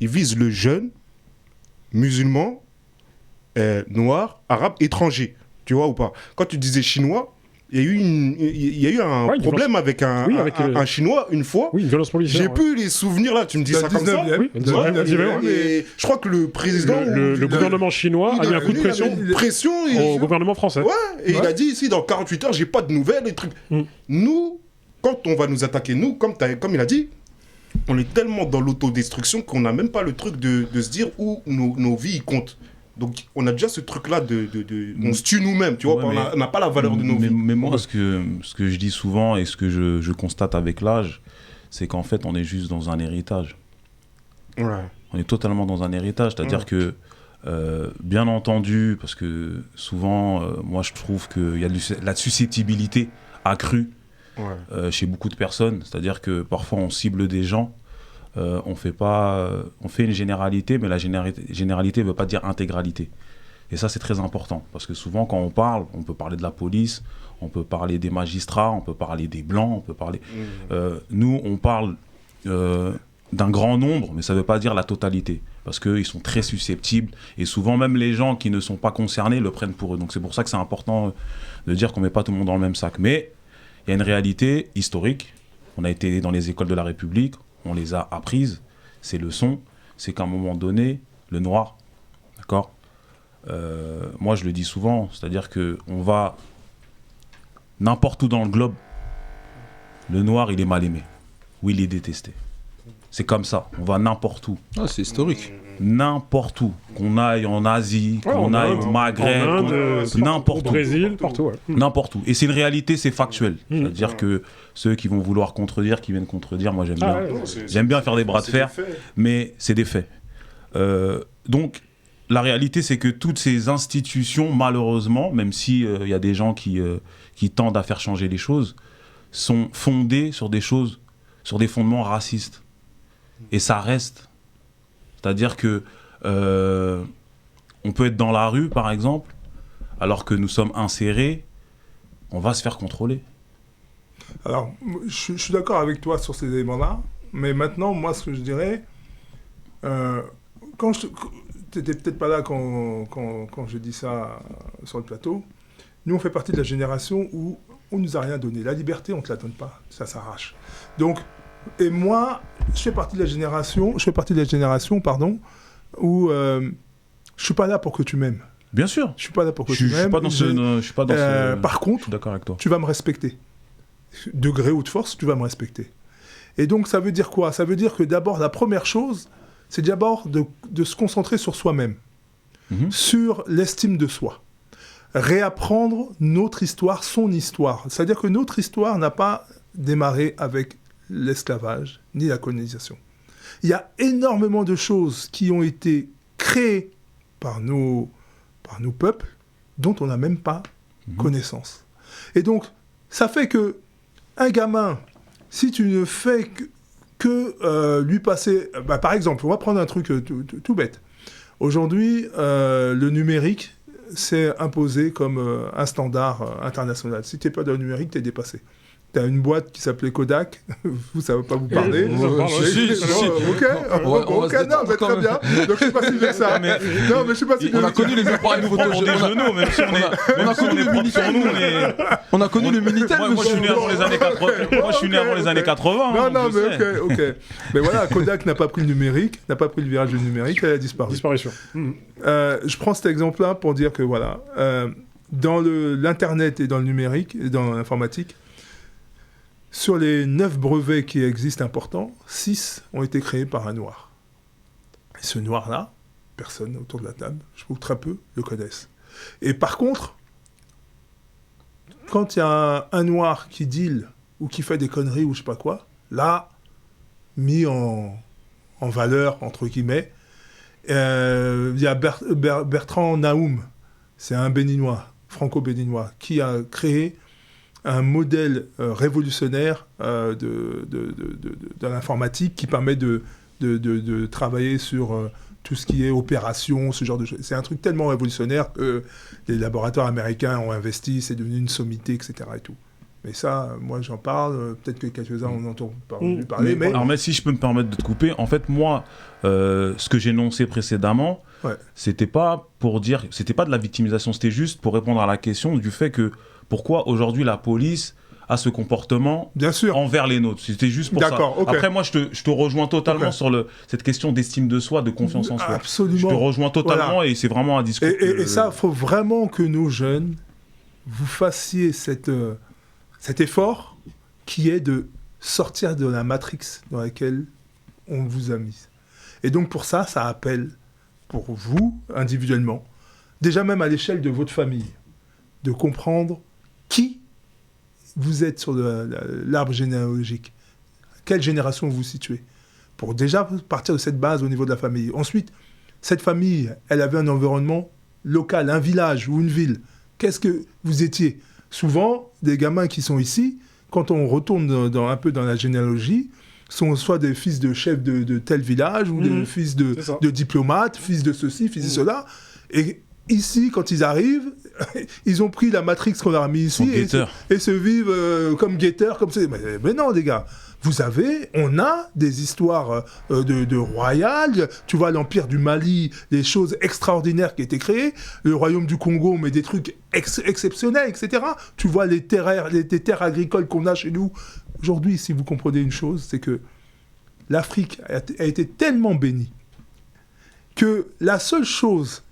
Il vise le jeune, musulman, noir, arabe, étranger. Tu vois ou pas? Quand tu disais chinois, il y a eu un problème avec un Chinois une fois. Oui, une violence policière. J'ai plus les souvenirs là, tu me dis ça comme ça. Oui, et je crois que le président... Le gouvernement chinois a mis un coup de pression au gouvernement français. Ouais, et il a dit ici, dans 48 heures, j'ai pas de nouvelles, les trucs. Nous, quand on va nous attaquer, nous, comme il a dit, on est tellement dans l'autodestruction qu'on n'a même pas le truc de se dire où nos vies comptent. Donc on a déjà ce truc-là on se tue nous-mêmes, tu vois, on n'a pas la valeur de nos vies. Mais moi, ce que je dis souvent et ce que je constate avec l'âge, c'est qu'en fait, on est juste dans un héritage. Ouais. On est totalement dans un héritage, c'est-à-dire que, bien entendu, parce que souvent, moi je trouve qu'il y a de la susceptibilité accrue chez beaucoup de personnes, c'est-à-dire que parfois on cible des gens. On fait une généralité, mais la généralité ne veut pas dire intégralité. Et ça, c'est très important, parce que souvent, quand on parle, on peut parler de la police, on peut parler des magistrats, on peut parler des blancs, on peut parler... nous, on parle d'un grand nombre, mais ça ne veut pas dire la totalité, parce qu'ils sont très susceptibles, et souvent, même les gens qui ne sont pas concernés le prennent pour eux. Donc c'est pour ça que c'est important de dire qu'on ne met pas tout le monde dans le même sac. Mais il y a une réalité historique. On a été dans les écoles de la République, on les a apprises, ces leçons, c'est qu'à un moment donné, le noir, d'accord, moi je le dis souvent, c'est-à-dire qu'on va n'importe où dans le globe, le noir il est mal aimé, ou il est détesté. C'est comme ça, on va n'importe où. Ah, c'est historique. N'importe où, qu'on aille en Asie, qu'on aille au Maghreb, n'importe où. Au Brésil, partout, ouais. N'importe où. Et c'est une réalité, c'est factuel. C'est-à-dire que ceux qui vont vouloir contredire, qui viennent contredire, moi j'aime bien. J'aime bien faire des bras de fer, mais c'est des faits. Donc, la réalité, c'est que toutes ces institutions, malheureusement, même s'il y a des gens qui tendent à faire changer les choses, sont fondées sur des choses, sur des fondements racistes. Et ça reste. C'est-à-dire que on peut être dans la rue, par exemple, alors que nous sommes insérés, on va se faire contrôler. Alors, je suis d'accord avec toi sur ces éléments-là, mais maintenant, moi, ce que je dirais, t'étais peut-être pas là quand je dis ça sur le plateau. Nous, on fait partie de la génération où on nous a rien donné. La liberté, on te la donne pas, ça s'arrache. Donc, et moi, je fais partie de la génération, où je suis pas là pour que tu m'aimes. Bien sûr. Je suis pas là pour que tu Je suis m'aimes. pas dans ce. Par Je contre, suis d'accord avec toi. tu vas me respecter. De gré ou de force, tu vas me respecter. Et donc, ça veut dire quoi? Ça veut dire que d'abord, la première chose, c'est d'abord de se concentrer sur soi-même, sur l'estime de soi. Réapprendre notre histoire, son histoire. C'est-à-dire que notre histoire n'a pas démarré avec l'esclavage ni la colonisation. Il y a énormément de choses qui ont été créées par nos peuples dont on n'a même pas connaissance. Et donc, ça fait que un gamin, si tu ne fais que lui passer... par exemple, on va prendre un truc tout bête. Aujourd'hui, le numérique s'est imposé comme un standard international. Si tu n'es pas dans le numérique, tu es dépassé. Tu as une boîte qui s'appelait Kodak, ça ne va pas vous parler. Si. Ok, non, mais très bien. Donc je ne sais pas si j'ai ça. Non, mais je sais pas si on a connu les appareils photo. On a connu le Minitel. Moi, je suis né avant les années 80. Moi, je suis né avant les années 80. Non, mais ok. Mais voilà, Kodak n'a pas pris le numérique, n'a pas pris le virage du numérique, elle a disparu. Disparition. Je prends cet exemple-là pour dire que voilà, dans l'Internet et dans le numérique, et dans l'informatique, sur les 9 brevets qui existent importants, 6 ont été créés par un noir. Et ce noir-là, personne autour de la table, je trouve très peu, le connaissent. Et par contre, quand il y a un noir qui deal ou qui fait des conneries ou je sais pas quoi, là, mis en valeur, entre guillemets, il y a Bertrand Naoum, c'est un béninois, franco-béninois, qui a créé un modèle révolutionnaire de l'informatique qui permet de travailler sur tout ce qui est opération, ce genre de choses. C'est un truc tellement révolutionnaire que les laboratoires américains ont investi, c'est devenu une sommité, etc. et tout. Mais ça, moi j'en parle, peut-être que quelques-uns en entendent parler. Mais... Alors, mais si je peux me permettre de te couper, en fait, moi, ce que j'ai énoncé précédemment, c'était pas pour dire, c'était pas de la victimisation, c'était juste pour répondre à la question du fait que pourquoi aujourd'hui la police a ce comportement envers les nôtres. C'était juste pour ça. Okay. Après, moi, je te rejoins totalement sur cette question d'estime de soi, de confiance en soi. Absolument. Je te rejoins totalement et c'est vraiment un discours. Et ça, il faut vraiment que nos jeunes, vous fassiez cet effort qui est de sortir de la matrix dans laquelle on vous a mis. Et donc, pour ça, ça appelle, pour vous, individuellement, déjà même à l'échelle de votre famille, de comprendre qui vous êtes sur l'arbre généalogique, quelle génération vous vous situez, pour déjà partir de cette base au niveau de la famille. Ensuite, cette famille, elle avait un environnement local, un village ou une ville. Qu'est-ce que vous étiez? Souvent, des gamins qui sont ici, quand on retourne un peu dans la généalogie, sont soit des fils de chefs de tel village, ou des fils de diplomates, fils de ceci, fils de cela. Et ici, quand ils arrivent, ils ont pris la matrix qu'on leur a mis ici et se vivent comme guetteurs, comme ça. Mais non, les gars, on a des histoires de royales. Tu vois, l'Empire du Mali, des choses extraordinaires qui étaient créées. Le Royaume du Congo, mais des trucs exceptionnels, etc. Tu vois les terres agricoles qu'on a chez nous. Aujourd'hui, si vous comprenez une chose, c'est que l'Afrique a été tellement bénie que la seule chose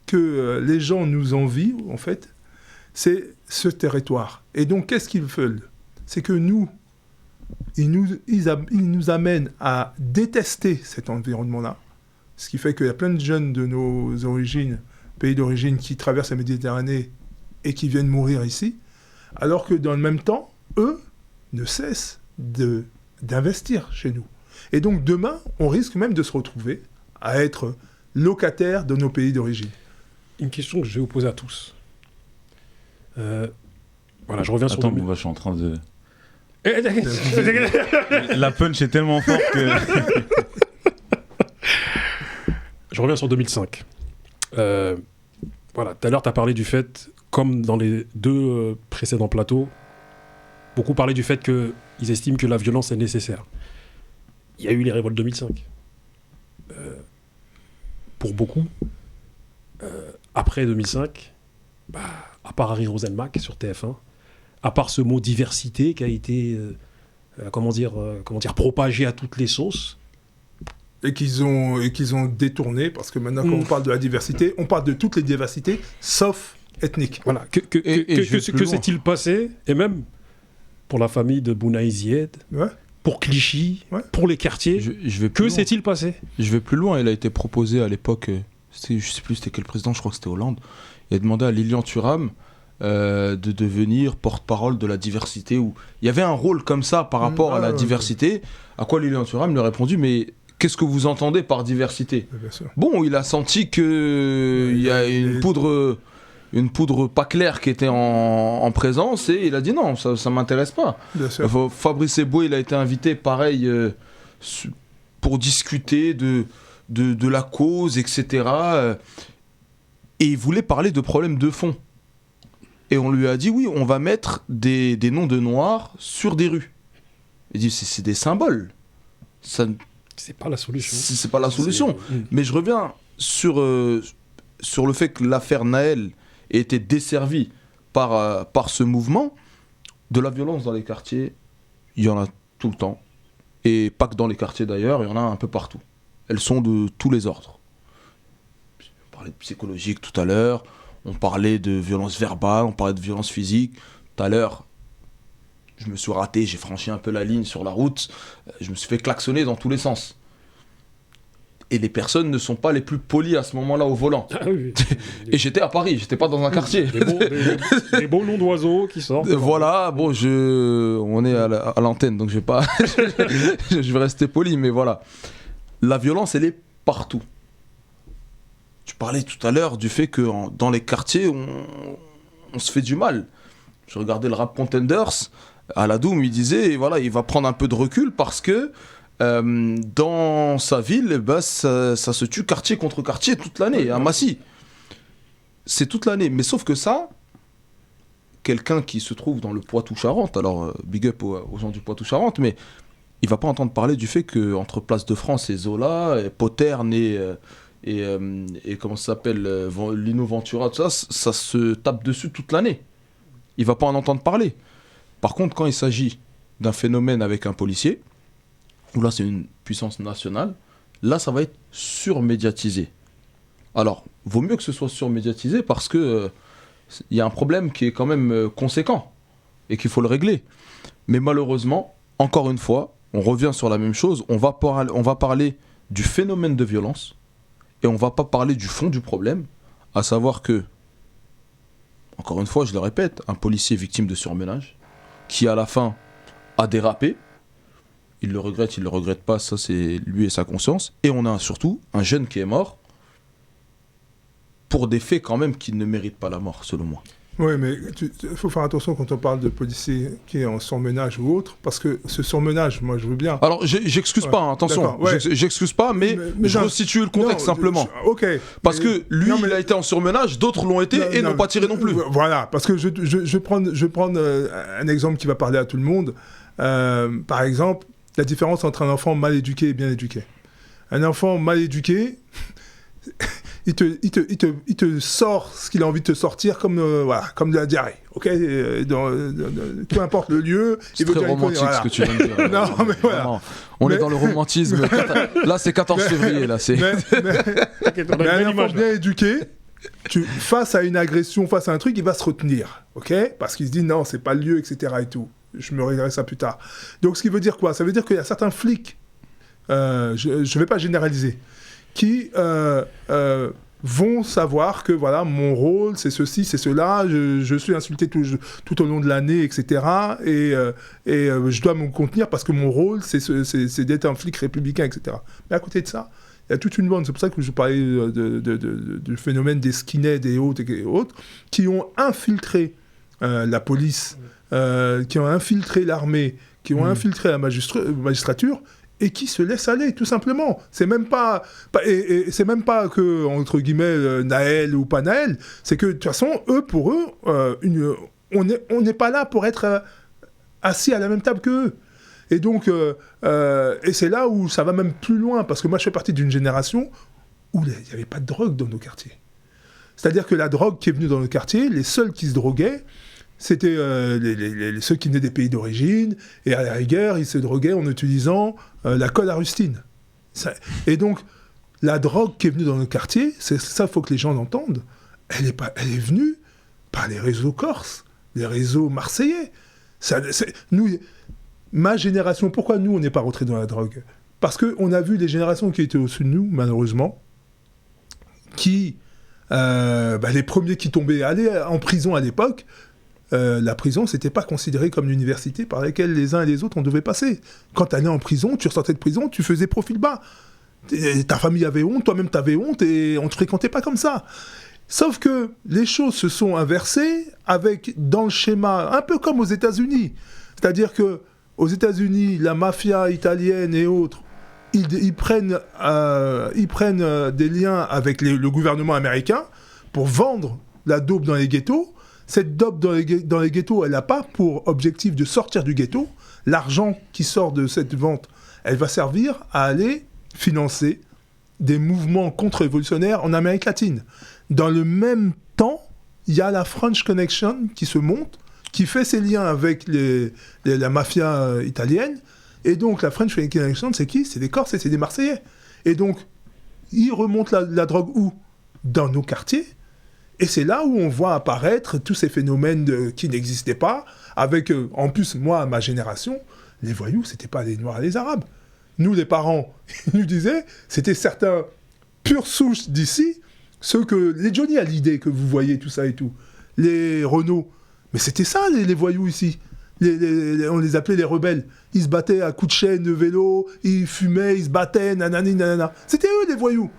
que les gens nous envient, en fait, c'est ce territoire. Et donc, qu'est-ce qu'ils veulent? C'est que ils nous amènent à détester cet environnement-là, ce qui fait qu'il y a plein de jeunes de nos origines, pays d'origine, qui traversent la Méditerranée et qui viennent mourir ici, alors que dans le même temps, eux ne cessent d'investir chez nous. Et donc, demain, on risque même de se retrouver à être locataires de nos pays d'origine. Une question que je vais vous poser à tous. Voilà, je reviens sur... Attends, je suis en train de... La punch est tellement forte que... Je reviens sur 2005. Voilà, tout à l'heure, tu as parlé du fait, comme dans les deux précédents plateaux, beaucoup parlé du fait qu'ils estiment que la violence est nécessaire. Il y a eu les révoltes 2005. pour beaucoup. Après 2005, à part Harry Roselmack sur TF1, à part ce mot diversité qui a été propagé à toutes les sauces. Et qu'ils ont détourné, parce que maintenant, quand on parle de la diversité, on parle de toutes les diversités, sauf ethnique. Voilà. Que s'est-il passé? Et même pour la famille de Bouna Zied, pour Clichy, pour les quartiers, que s'est-il passé? Je vais plus loin. Il a été proposé à l'époque, je sais plus c'était quel président, je crois que c'était Hollande. Il a demandé à Lilian Thuram de devenir porte-parole de la diversité. Où il y avait un rôle comme ça par rapport à la diversité. À quoi Lilian Thuram lui a répondu, mais qu'est-ce que vous entendez par diversité? Bon, il a senti qu'il y a une poudre pas claire qui était en présence, et il a dit non, ça m'intéresse pas. Fabrice Eboué, il a été invité pareil pour discuter de la cause, etc. Et il voulait parler de problèmes de fond. Et on lui a dit oui, on va mettre des noms de noirs sur des rues. Il dit c'est des symboles. C'est pas la solution. C'est pas la solution. Mais je reviens sur le fait que l'affaire Naël ait été desservie par ce mouvement. De la violence dans les quartiers, il y en a tout le temps. Et pas que dans les quartiers d'ailleurs, il y en a un peu partout. Elles sont de tous les ordres. On parlait de psychologique tout à l'heure, on parlait de violence verbale, on parlait de violence physique. Tout à l'heure, je me suis raté, j'ai franchi un peu la ligne sur la route, je me suis fait klaxonner dans tous les sens. Et les personnes ne sont pas les plus polies à ce moment-là au volant. Ah oui. Et j'étais à Paris, j'étais pas dans un quartier. Des beaux noms d'oiseaux qui sortent. Voilà, bon, on est à l'antenne, donc je vais pas, je vais rester poli, mais voilà. La violence, elle est partout. Tu parlais tout à l'heure du fait que dans les quartiers, on se fait du mal. Je regardais le Rap Contenders. Aladoum, il disait, voilà, il va prendre un peu de recul parce que dans sa ville, ça se tue quartier contre quartier toute l'année, à Massy. C'est toute l'année. Mais sauf que ça, quelqu'un qui se trouve dans le Poitou-Charentes, alors big up aux gens du Poitou-Charentes, mais il va pas entendre parler du fait qu'entre Place de France et Zola, et Poterne et comment ça s'appelle, Lino Ventura, tout ça, ça se tape dessus toute l'année. Il va pas en entendre parler. Par contre, quand il s'agit d'un phénomène avec un policier, où là c'est une puissance nationale, là ça va être surmédiatisé. Alors, vaut mieux que ce soit surmédiatisé parce que y a un problème qui est quand même conséquent et qu'il faut le régler. Mais malheureusement, encore une fois, on revient sur la même chose, on va parler du phénomène de violence et on va pas parler du fond du problème, à savoir que, encore une fois, je le répète, un policier victime de surmenage, qui à la fin a dérapé, il le regrette pas, ça c'est lui et sa conscience, et on a surtout un jeune qui est mort pour des faits quand même qui ne méritent pas la mort, selon moi. Oui, mais il faut faire attention quand on parle de policiers qui est en surmenage ou autre, parce que ce surmenage, moi je veux bien... Alors j'excuse pas, hein, attention, j'excuse pas, mais je resitue le contexte simplement. Ok. Parce que lui, il a été en surmenage, d'autres l'ont été et n'ont pas tiré non plus. Voilà, parce que je vais prendre un exemple qui va parler à tout le monde. Par exemple, la différence entre un enfant mal éduqué et bien éduqué. Un enfant mal éduqué... Il te sort ce qu'il a envie de te sortir comme de la diarrhée, ok, peu importe le lieu. C'est très romantique ce que tu viens de dire. Non, mais voilà. On est dans le romantisme. Là, c'est 14 février. Là, c'est... mais un enfant bien éduqué, face à une agression, face à un truc, il va se retenir, ok, parce qu'il se dit non, c'est pas le lieu, etc. et tout. Je me réglerai ça plus tard. Donc, ce qui veut dire quoi? Ça veut dire qu'il y a certains flics, je vais pas généraliser, qui vont savoir que voilà, mon rôle c'est ceci, c'est cela, je suis insulté tout au long de l'année, etc. Et je dois me contenir parce que mon rôle c'est d'être un flic républicain, etc. Mais à côté de ça, il y a toute une bande, c'est pour ça que je parlais du phénomène des skinheads et autres, qui ont infiltré la police, qui ont infiltré l'armée, qui ont infiltré la magistrature, et qui se laisse aller, tout simplement. C'est même pas c'est même pas que, entre guillemets, Naël ou pas Naël, c'est que, de toute façon, pour eux, on n'est pas là pour être assis à la même table qu'eux. Et donc, et c'est là où ça va même plus loin, parce que moi, je fais partie d'une génération où il n'y avait pas de drogue dans nos quartiers. C'est-à-dire que la drogue qui est venue dans nos quartiers, les seuls qui se droguaient, c'était ceux qui venaient des pays d'origine, et à la rigueur, ils se droguaient en utilisant la colle à rustine. Et donc, la drogue qui est venue dans nos quartiers, c'est ça, il faut que les gens l'entendent, elle est venue par les réseaux corses, les réseaux marseillais. Ma génération, pourquoi nous, on n'est pas rentrés dans la drogue ? Parce qu'on a vu les générations qui étaient au-dessus de nous, malheureusement, qui, les premiers qui tombaient, allaient en prison à l'époque, la prison, c'était pas considéré comme l'université par laquelle les uns et les autres on devait passer. Quand tu allais en prison, tu ressortais de prison, tu faisais profil bas. Ta famille avait honte, toi-même t'avais honte, et on te fréquentait pas comme ça. Sauf que les choses se sont inversées avec, dans le schéma, un peu comme aux États-Unis. C'est-à-dire que aux États-Unis, la mafia italienne et autres, ils prennent des liens avec le gouvernement américain pour vendre la dope dans les ghettos. Cette dope dans les ghettos, elle n'a pas pour objectif de sortir du ghetto. L'argent qui sort de cette vente, elle va servir à aller financer des mouvements contre-révolutionnaires en Amérique latine. Dans le même temps, il y a la French Connection qui se monte, qui fait ses liens avec la mafia italienne. Et donc, la French Connection, c'est qui ? C'est des Corses et c'est des Marseillais. Et donc, ils remontent la drogue où ? Dans nos quartiers. Et c'est là où on voit apparaître tous ces phénomènes qui n'existaient pas, avec, en plus, moi, à ma génération, les voyous, c'était pas les Noirs et les Arabes. Nous, les parents, ils nous disaient, c'était certains pures souches d'ici, les Johnny Hallyday que vous voyez, tout ça et tout, les Renault. Mais c'était ça, les voyous ici. On les appelait les rebelles. Ils se battaient à coups de chaîne de vélo, ils fumaient, ils se battaient, nanani, nanana. C'était eux, les voyous.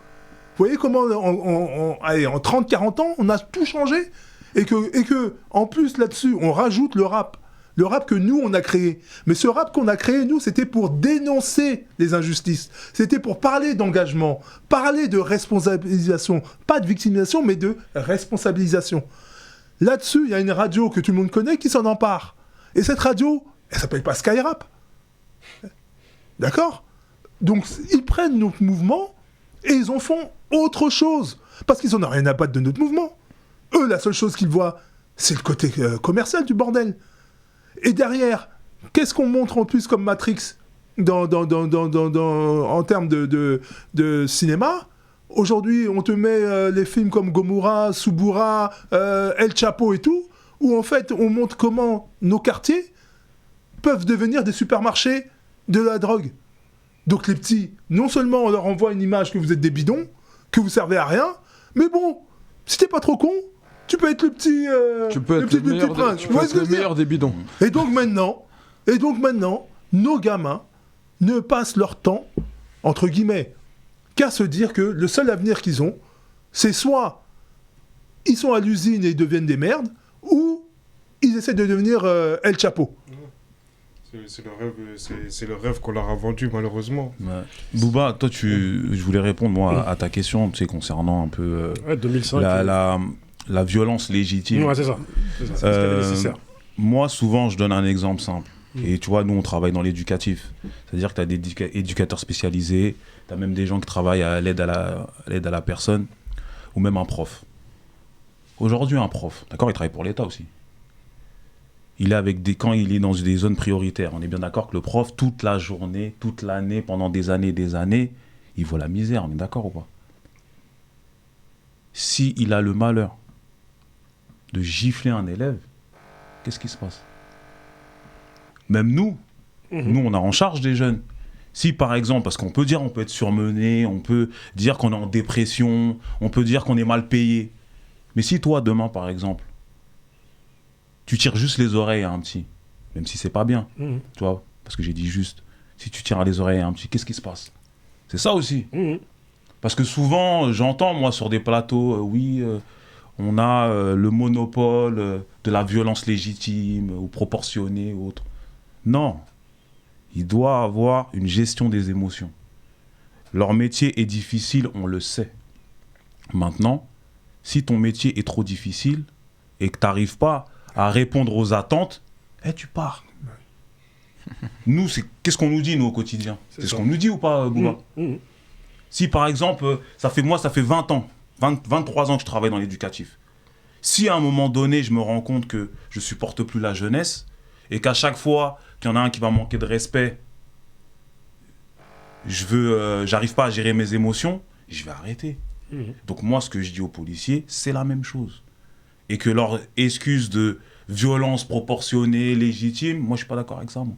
Vous voyez comment, en 30-40 ans, on a tout changé, et que, en plus, là-dessus, on rajoute le rap. Le rap que nous, on a créé. Mais ce rap qu'on a créé, nous, c'était pour dénoncer les injustices. C'était pour parler d'engagement, parler de responsabilisation. Pas de victimisation, mais de responsabilisation. Là-dessus, il y a une radio que tout le monde connaît qui s'en empare. Et cette radio, elle s'appelle pas Skyrap. D'accord ? Donc, ils prennent notre mouvement et ils en font autre chose. Parce qu'ils n'en ont rien à battre de notre mouvement. Eux, la seule chose qu'ils voient, c'est le côté commercial du bordel. Et derrière, qu'est-ce qu'on montre en plus comme Matrix en termes de cinéma ? Aujourd'hui, on te met les films comme Gomorrah, Subura, El Chapo et tout, où en fait, on montre comment nos quartiers peuvent devenir des supermarchés de la drogue. Donc les petits, non seulement on leur envoie une image que vous êtes des bidons, que vous servez à rien, mais bon, si t'es pas trop con, tu peux être le petit le meilleur des bidons. Et donc maintenant, nos gamins ne passent leur temps, entre guillemets, qu'à se dire que le seul avenir qu'ils ont, c'est soit ils sont à l'usine et ils deviennent des merdes, ou ils essaient de devenir El Chapo. C'est le rêve qu'on leur a vendu, malheureusement. Ouais. Booba, toi, je voulais répondre moi à ta question, tu sais, concernant un peu 2005, la violence légitime. Ouais, c'est ça. C'est ce qui est nécessaire. Moi, souvent, je donne un exemple simple. Et tu vois, nous, on travaille dans l'éducatif. C'est-à-dire que tu as des éducateurs spécialisés, tu as même des gens qui travaillent à l'aide à la personne, ou même un prof. Aujourd'hui, un prof, d'accord, il travaille pour l'État aussi. Il est quand il est dans des zones prioritaires. On est bien d'accord que le prof, toute la journée, toute l'année, pendant des années, il voit la misère. On est d'accord ou pas ? S'il a le malheur de gifler un élève, qu'est-ce qui se passe ? Même nous, on est en charge des jeunes. Si par exemple, parce qu'on peut dire on peut être surmené, on peut dire qu'on est en dépression, on peut dire qu'on est mal payé. Mais si toi, demain, par exemple, tu tires juste les oreilles à un petit, même si c'est pas bien, tu vois, parce que j'ai dit juste, si tu tires les oreilles à un petit, qu'est-ce qui se passe ? C'est ça aussi. Parce que souvent, j'entends, moi, sur des plateaux, on a le monopole de la violence légitime ou proportionnée ou autre. Non. Il doit avoir une gestion des émotions. Leur métier est difficile, on le sait. Maintenant, si ton métier est trop difficile et que tu n'arrives pas à répondre aux attentes, tu pars. Nous, qu'est-ce qu'on nous dit, nous, au quotidien ? C'est ce qu'on nous dit ou pas, Bouba ? Si par exemple, ça fait 20 ans, 23 ans que je travaille dans l'éducatif. Si à un moment donné, je me rends compte que je supporte plus la jeunesse et qu'à chaque fois qu'il y en a un qui va manquer de respect, j'arrive pas à gérer mes émotions, je vais arrêter. Donc moi, ce que je dis aux policiers, c'est la même chose. Et que leur excuse de violence proportionnée, légitime, moi, je suis pas d'accord avec ça, moi.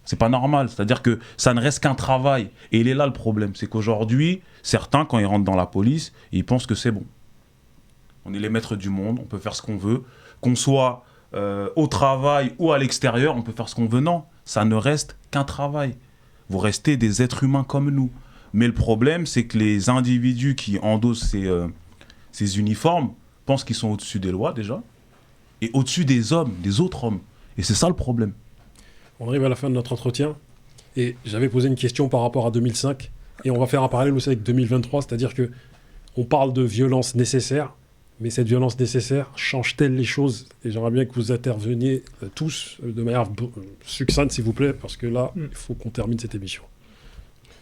C'est pas normal. C'est-à-dire que ça ne reste qu'un travail. Et il est là le problème. C'est qu'aujourd'hui, certains, quand ils rentrent dans la police, ils pensent que c'est bon. On est les maîtres du monde, on peut faire ce qu'on veut. Qu'on soit au travail ou à l'extérieur, on peut faire ce qu'on veut. Non, ça ne reste qu'un travail. Vous restez des êtres humains comme nous. Mais le problème, c'est que les individus qui endossent ces uniformes pensent qu'ils sont au-dessus des lois, déjà, et au-dessus des hommes, des autres hommes. Et c'est ça le problème. On arrive à la fin de notre entretien, et j'avais posé une question par rapport à 2005, et on va faire un parallèle aussi avec 2023, c'est-à-dire que on parle de violence nécessaire, mais cette violence nécessaire change-t-elle les choses? Et j'aimerais bien que vous interveniez tous de manière succincte, s'il vous plaît, parce que là, il faut qu'on termine cette émission.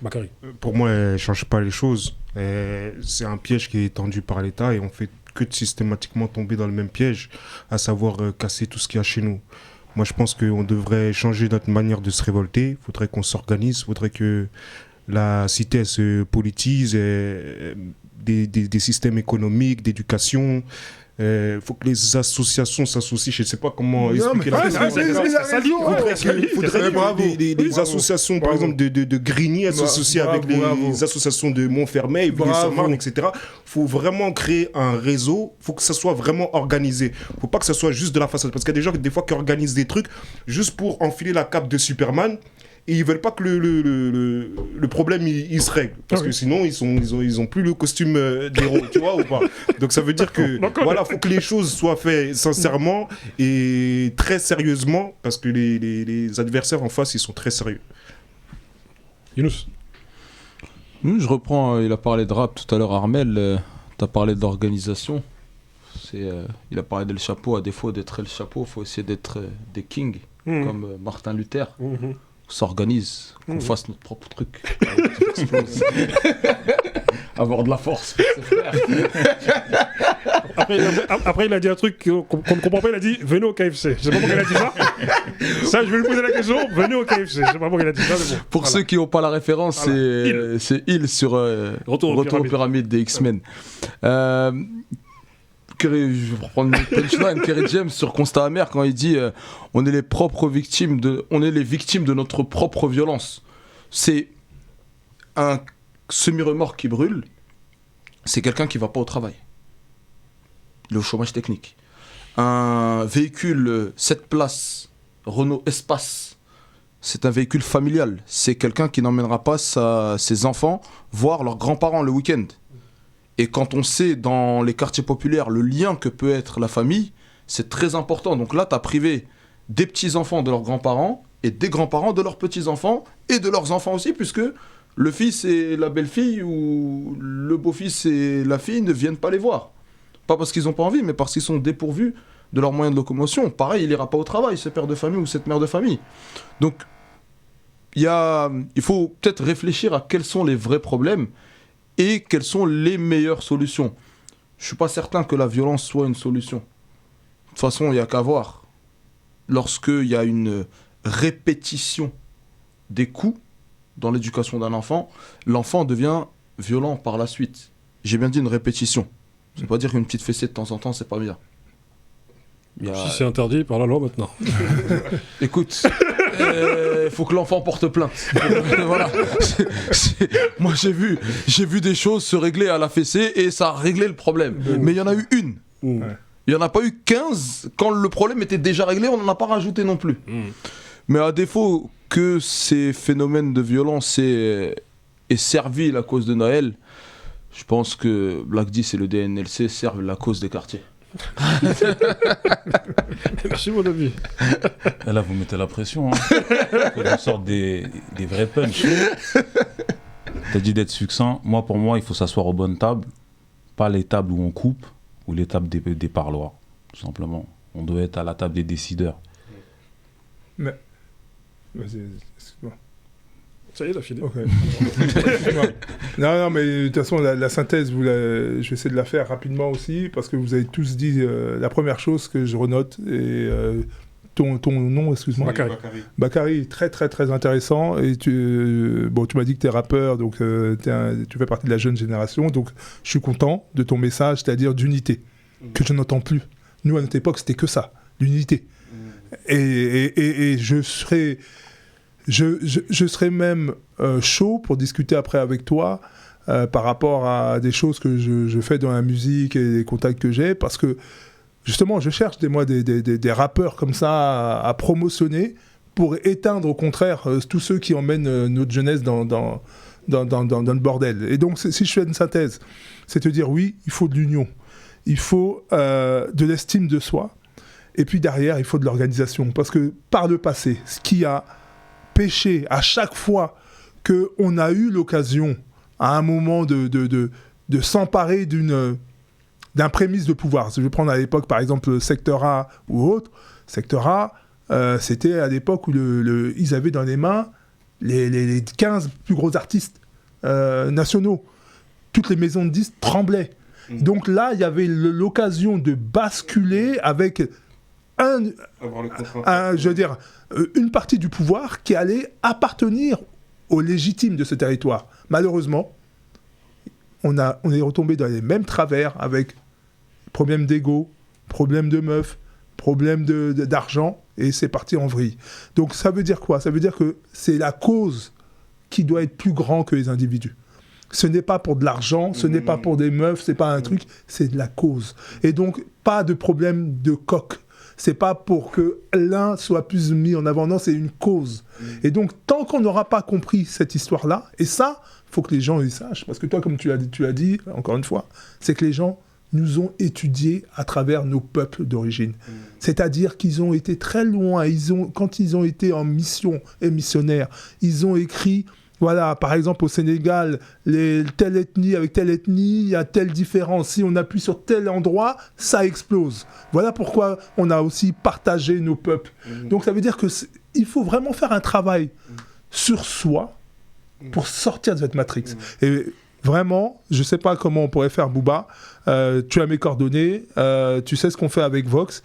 Bakary. Pour moi, elle ne change pas les choses. C'est un piège qui est tendu par l'État et on fait que de systématiquement tomber dans le même piège, à savoir casser tout ce qu'il y a chez nous. Moi, je pense qu'on devrait changer notre manière de se révolter. Il faudrait qu'on s'organise. Il faudrait que la cité elle, se politise, des systèmes économiques, d'éducation. Il faut que les associations s'associent. Je ne sais pas comment expliquer la chose. Il faudrait que les associations, par exemple, de Grigny s'associent avec les associations de Montfermeil, Villiers-sur-Marne, etc. Il faut vraiment créer un réseau. Il faut que ça soit vraiment organisé. Il ne faut pas que ça soit juste de la façade. Parce qu'il y a des gens, des fois, qui organisent des trucs juste pour enfiler la cape de Superman. Et ils veulent pas que le problème il se règle, parce que sinon ils ont plus le costume d'héros, tu vois ou pas. Donc ça veut dire que voilà, faut que les choses soient faites sincèrement et très sérieusement, parce que les adversaires en face ils sont très sérieux. Younous. Je reprends, il a parlé de rap tout à l'heure, Armel, tu as parlé d'organisation. Il a parlé de le chapeau, à défaut d'être le chapeau, il faut essayer d'être des kings, comme Martin Luther. S'organise, qu'on fasse notre propre truc. Avoir de la force. Après, il a dit un truc qu'on ne comprend pas, il a dit « Venez au KFC ». Je sais pas pourquoi il a dit ça. Ça, je vais lui poser la question « Venez au KFC ». Je sais pas pourquoi il a dit ça, mais bon. Pour ceux qui n'ont pas la référence, c'est Il sur Retour aux pyramides des X-Men. Je vais reprendre une punchline, Kerry James sur Constat amer quand il dit on est les victimes de notre propre violence. C'est un semi-remorque qui brûle, c'est quelqu'un qui va pas au travail. Il est au chômage technique. Un véhicule 7 places Renault Espace, c'est un véhicule familial. C'est quelqu'un qui n'emmènera pas ses enfants voir leurs grands-parents le week-end. Et quand on sait dans les quartiers populaires le lien que peut être la famille, c'est très important. Donc là, tu as privé des petits-enfants de leurs grands-parents et des grands-parents de leurs petits-enfants et de leurs enfants aussi, puisque le fils et la belle-fille ou le beau-fils et la fille ne viennent pas les voir. Pas parce qu'ils n'ont pas envie, mais parce qu'ils sont dépourvus de leurs moyens de locomotion. Pareil, il n'ira pas au travail, ce père de famille ou cette mère de famille. Donc, il faut peut-être réfléchir à quels sont les vrais problèmes et quelles sont les meilleures solutions. Je ne suis pas certain que la violence soit une solution. De toute façon, il n'y a qu'à voir. Lorsqu'il y a une répétition des coups dans l'éducation d'un enfant, l'enfant devient violent par la suite. J'ai bien dit une répétition. Ça ne veut pas dire qu'une petite fessée de temps en temps, c'est pas bien. Si c'est interdit par la loi maintenant. Écoute, faut que l'enfant porte plainte. Voilà. Moi j'ai vu des choses se régler à la fessée et ça a réglé le problème. Mais il y en a eu une. Il n'y en a pas eu 15 quand le problème était déjà réglé, on n'en a pas rajouté non plus. Mais à défaut que ces phénomènes de violence aient servi la cause de Naël, je pense que Black 10 et le DNLC servent la cause des quartiers. Merci mon ami. Et là vous mettez la pression, hein. Faut qu'on sorte des vrais punchs. T'as dit d'être succinct. Pour moi il faut s'asseoir aux bonnes tables, pas les tables où on coupe ou les tables des parloirs, tout simplement. On doit être à la table des décideurs. Mais vas-y, excuse-moi. Ça y est, il a fini. Ok. non, mais de toute façon, la synthèse, je vais essayer de la faire rapidement aussi, parce que vous avez tous dit la première chose que je renote, et ton nom, excuse-moi. Bakary, très très très intéressant, et tu m'as dit que tu es rappeur, donc tu fais partie de la jeune génération, donc je suis content de ton message, c'est-à-dire d'unité, que je n'entends plus. Nous, à notre époque, c'était que ça, l'unité. Et je serais... Je serais même chaud pour discuter après avec toi par rapport à des choses que je fais dans la musique et les contacts que j'ai, parce que justement je cherche des rappeurs comme ça à promotionner pour éteindre au contraire tous ceux qui emmènent notre jeunesse dans le bordel. Et donc si je fais une synthèse, c'est te dire oui, il faut de l'union, il faut de l'estime de soi, et puis derrière il faut de l'organisation, parce que par le passé, ce qui a péché à chaque fois qu'on a eu l'occasion à un moment de s'emparer d'un prémisse de pouvoir. Je vais prendre à l'époque par exemple Secteur A ou autre. Secteur A, c'était à l'époque où ils avaient dans les mains les 15 plus gros artistes nationaux. Toutes les maisons de disques tremblaient. Donc là, il y avait l'occasion de basculer avec une partie du pouvoir qui allait appartenir aux légitimes de ce territoire. Malheureusement, on est retombé dans les mêmes travers, avec problème d'ego, problème de meufs, problème d'argent, et c'est parti en vrille. Donc ça veut dire quoi ? Ça veut dire que c'est la cause qui doit être plus grand que les individus. Ce n'est pas pour de l'argent, ce n'est pas pour des meufs, c'est pas un truc, c'est de la cause. Et donc, pas de problème de coq. C'est pas pour que l'un soit plus mis en avant, non, c'est une cause. Et donc, tant qu'on n'aura pas compris cette histoire-là, et ça, il faut que les gens y sachent, parce que toi, comme tu l'as dit, encore une fois, c'est que les gens nous ont étudiés à travers nos peuples d'origine. C'est-à-dire qu'ils ont été très loin, quand ils ont été en mission et missionnaires, ils ont écrit... Voilà, par exemple, au Sénégal, telle ethnie avec telle ethnie, il y a telle différence. Si on appuie sur tel endroit, ça explose. Voilà pourquoi on a aussi partagé nos peuples. Donc ça veut dire qu'il faut vraiment faire un travail sur soi pour sortir de cette matrix. Et vraiment, je ne sais pas comment on pourrait faire, Booba. Tu as mes coordonnées, tu sais ce qu'on fait avec Vox,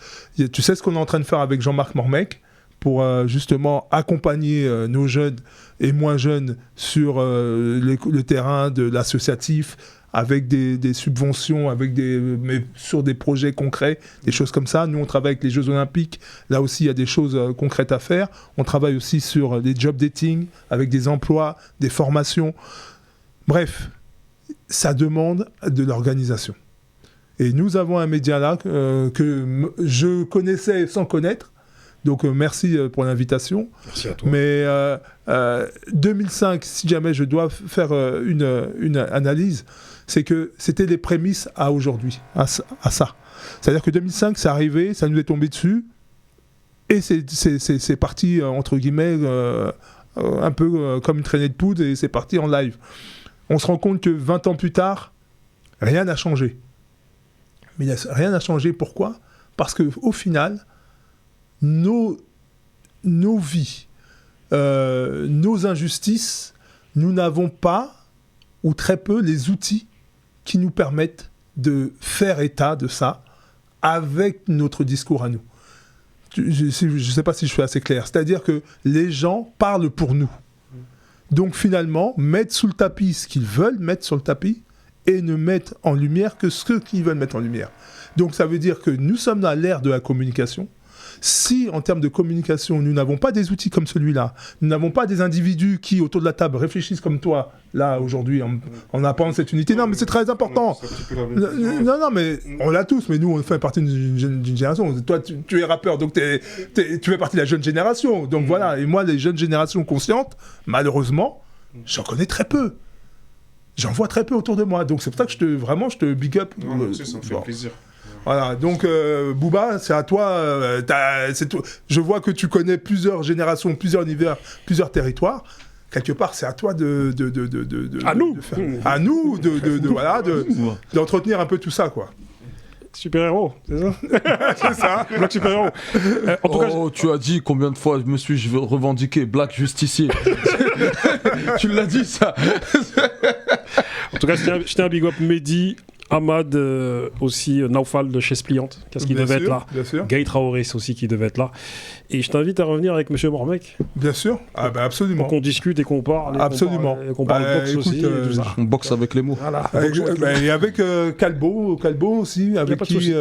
tu sais ce qu'on est en train de faire avec Jean-Marc Mormec, pour justement accompagner nos jeunes et moins jeunes sur le terrain de l'associatif, avec des subventions, mais sur des projets concrets, des choses comme ça. Nous, on travaille avec les Jeux Olympiques. Là aussi, il y a des choses concrètes à faire. On travaille aussi sur des job dating, avec des emplois, des formations. Bref, ça demande de l'organisation. Et nous avons un média là que je connaissais sans connaître. Donc merci pour l'invitation. Merci à toi. Mais 2005, si jamais je dois faire une analyse, c'est que c'était les prémices à aujourd'hui, à ça. C'est-à-dire que 2005, c'est arrivé, ça nous est tombé dessus, et c'est parti, entre guillemets, un peu comme une traînée de poudre, et c'est parti en live. On se rend compte que 20 ans plus tard, rien n'a changé. Mais rien n'a changé, pourquoi ? Parce qu'au final... Nos vies, nos injustices, nous n'avons pas, ou très peu, les outils qui nous permettent de faire état de ça avec notre discours à nous. Je ne sais pas si je suis assez clair. C'est-à-dire que les gens parlent pour nous. Donc finalement, mettre sous le tapis ce qu'ils veulent mettre sur le tapis et ne mettre en lumière que ce qu'ils veulent mettre en lumière. Donc ça veut dire que nous sommes dans l'ère de la communication. Si, en termes de communication, nous n'avons pas des outils comme celui-là, nous n'avons pas des individus qui, autour de la table, réfléchissent comme toi, là, aujourd'hui, en apprendant cette unité. Non, mais c'est très important. Non, mais on l'a tous, mais nous, on fait partie d'une génération. Toi, tu es rappeur, donc tu fais partie de la jeune génération. Donc voilà, et moi, les jeunes générations conscientes, malheureusement, j'en connais très peu. J'en vois très peu autour de moi. Donc c'est pour ça que je te big up. Non, ça me fait plaisir. Voilà, donc Booba, c'est à toi, je vois que tu connais plusieurs générations, plusieurs univers, plusieurs territoires. Quelque part, c'est à toi d'entretenir un peu tout ça, quoi. Super-héros, c'est ça? C'est ça. Black super-héros. En tout cas, tu as dit combien de fois me suis-je revendiqué Black justicier. Tu l'as dit, ça. En tout cas, je tiens à big up Mehdi, Ahmad, aussi Naufal de chez Spliante, qu'est-ce qui devait être là. Bien sûr. Gaï Traoré, c'est aussi qui devait être là. Et je t'invite à revenir avec Monsieur Mormec Bien sûr. Ah bah absolument. pour qu'on discute et qu'on parle. Absolument. Et qu'on parle Bah, boxe écoute, aussi. Et tout ça. On boxe avec les mots. Voilà. Et avec Calbo aussi, avec pas de qui souci.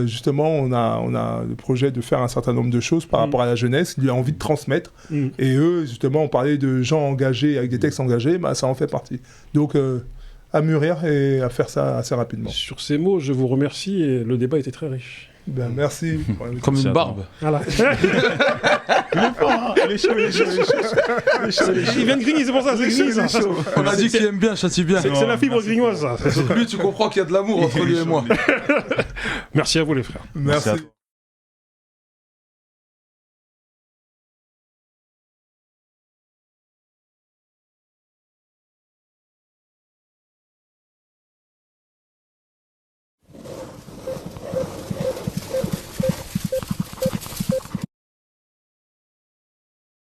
justement on a le projet de faire un certain nombre de choses par rapport à la jeunesse. Il a envie de transmettre. Et eux, justement, on parlait de gens engagés avec des textes engagés, bah, ça en fait partie. Donc à mûrir et à faire ça assez rapidement. Sur ces mots, je vous remercie et le débat était très riche. Ben, merci. Comme Merci une à barbe. Voilà. Il est chaud. Il vient de grigner, c'est pour ça, c'est grigné, ça. On a dit qu'il aime bien, châtie bien. C'est la fibre grignoise, ça. Lui, tu comprends qu'il y a de l'amour entre lui et moi. Merci à vous, les frères. Merci. à toi.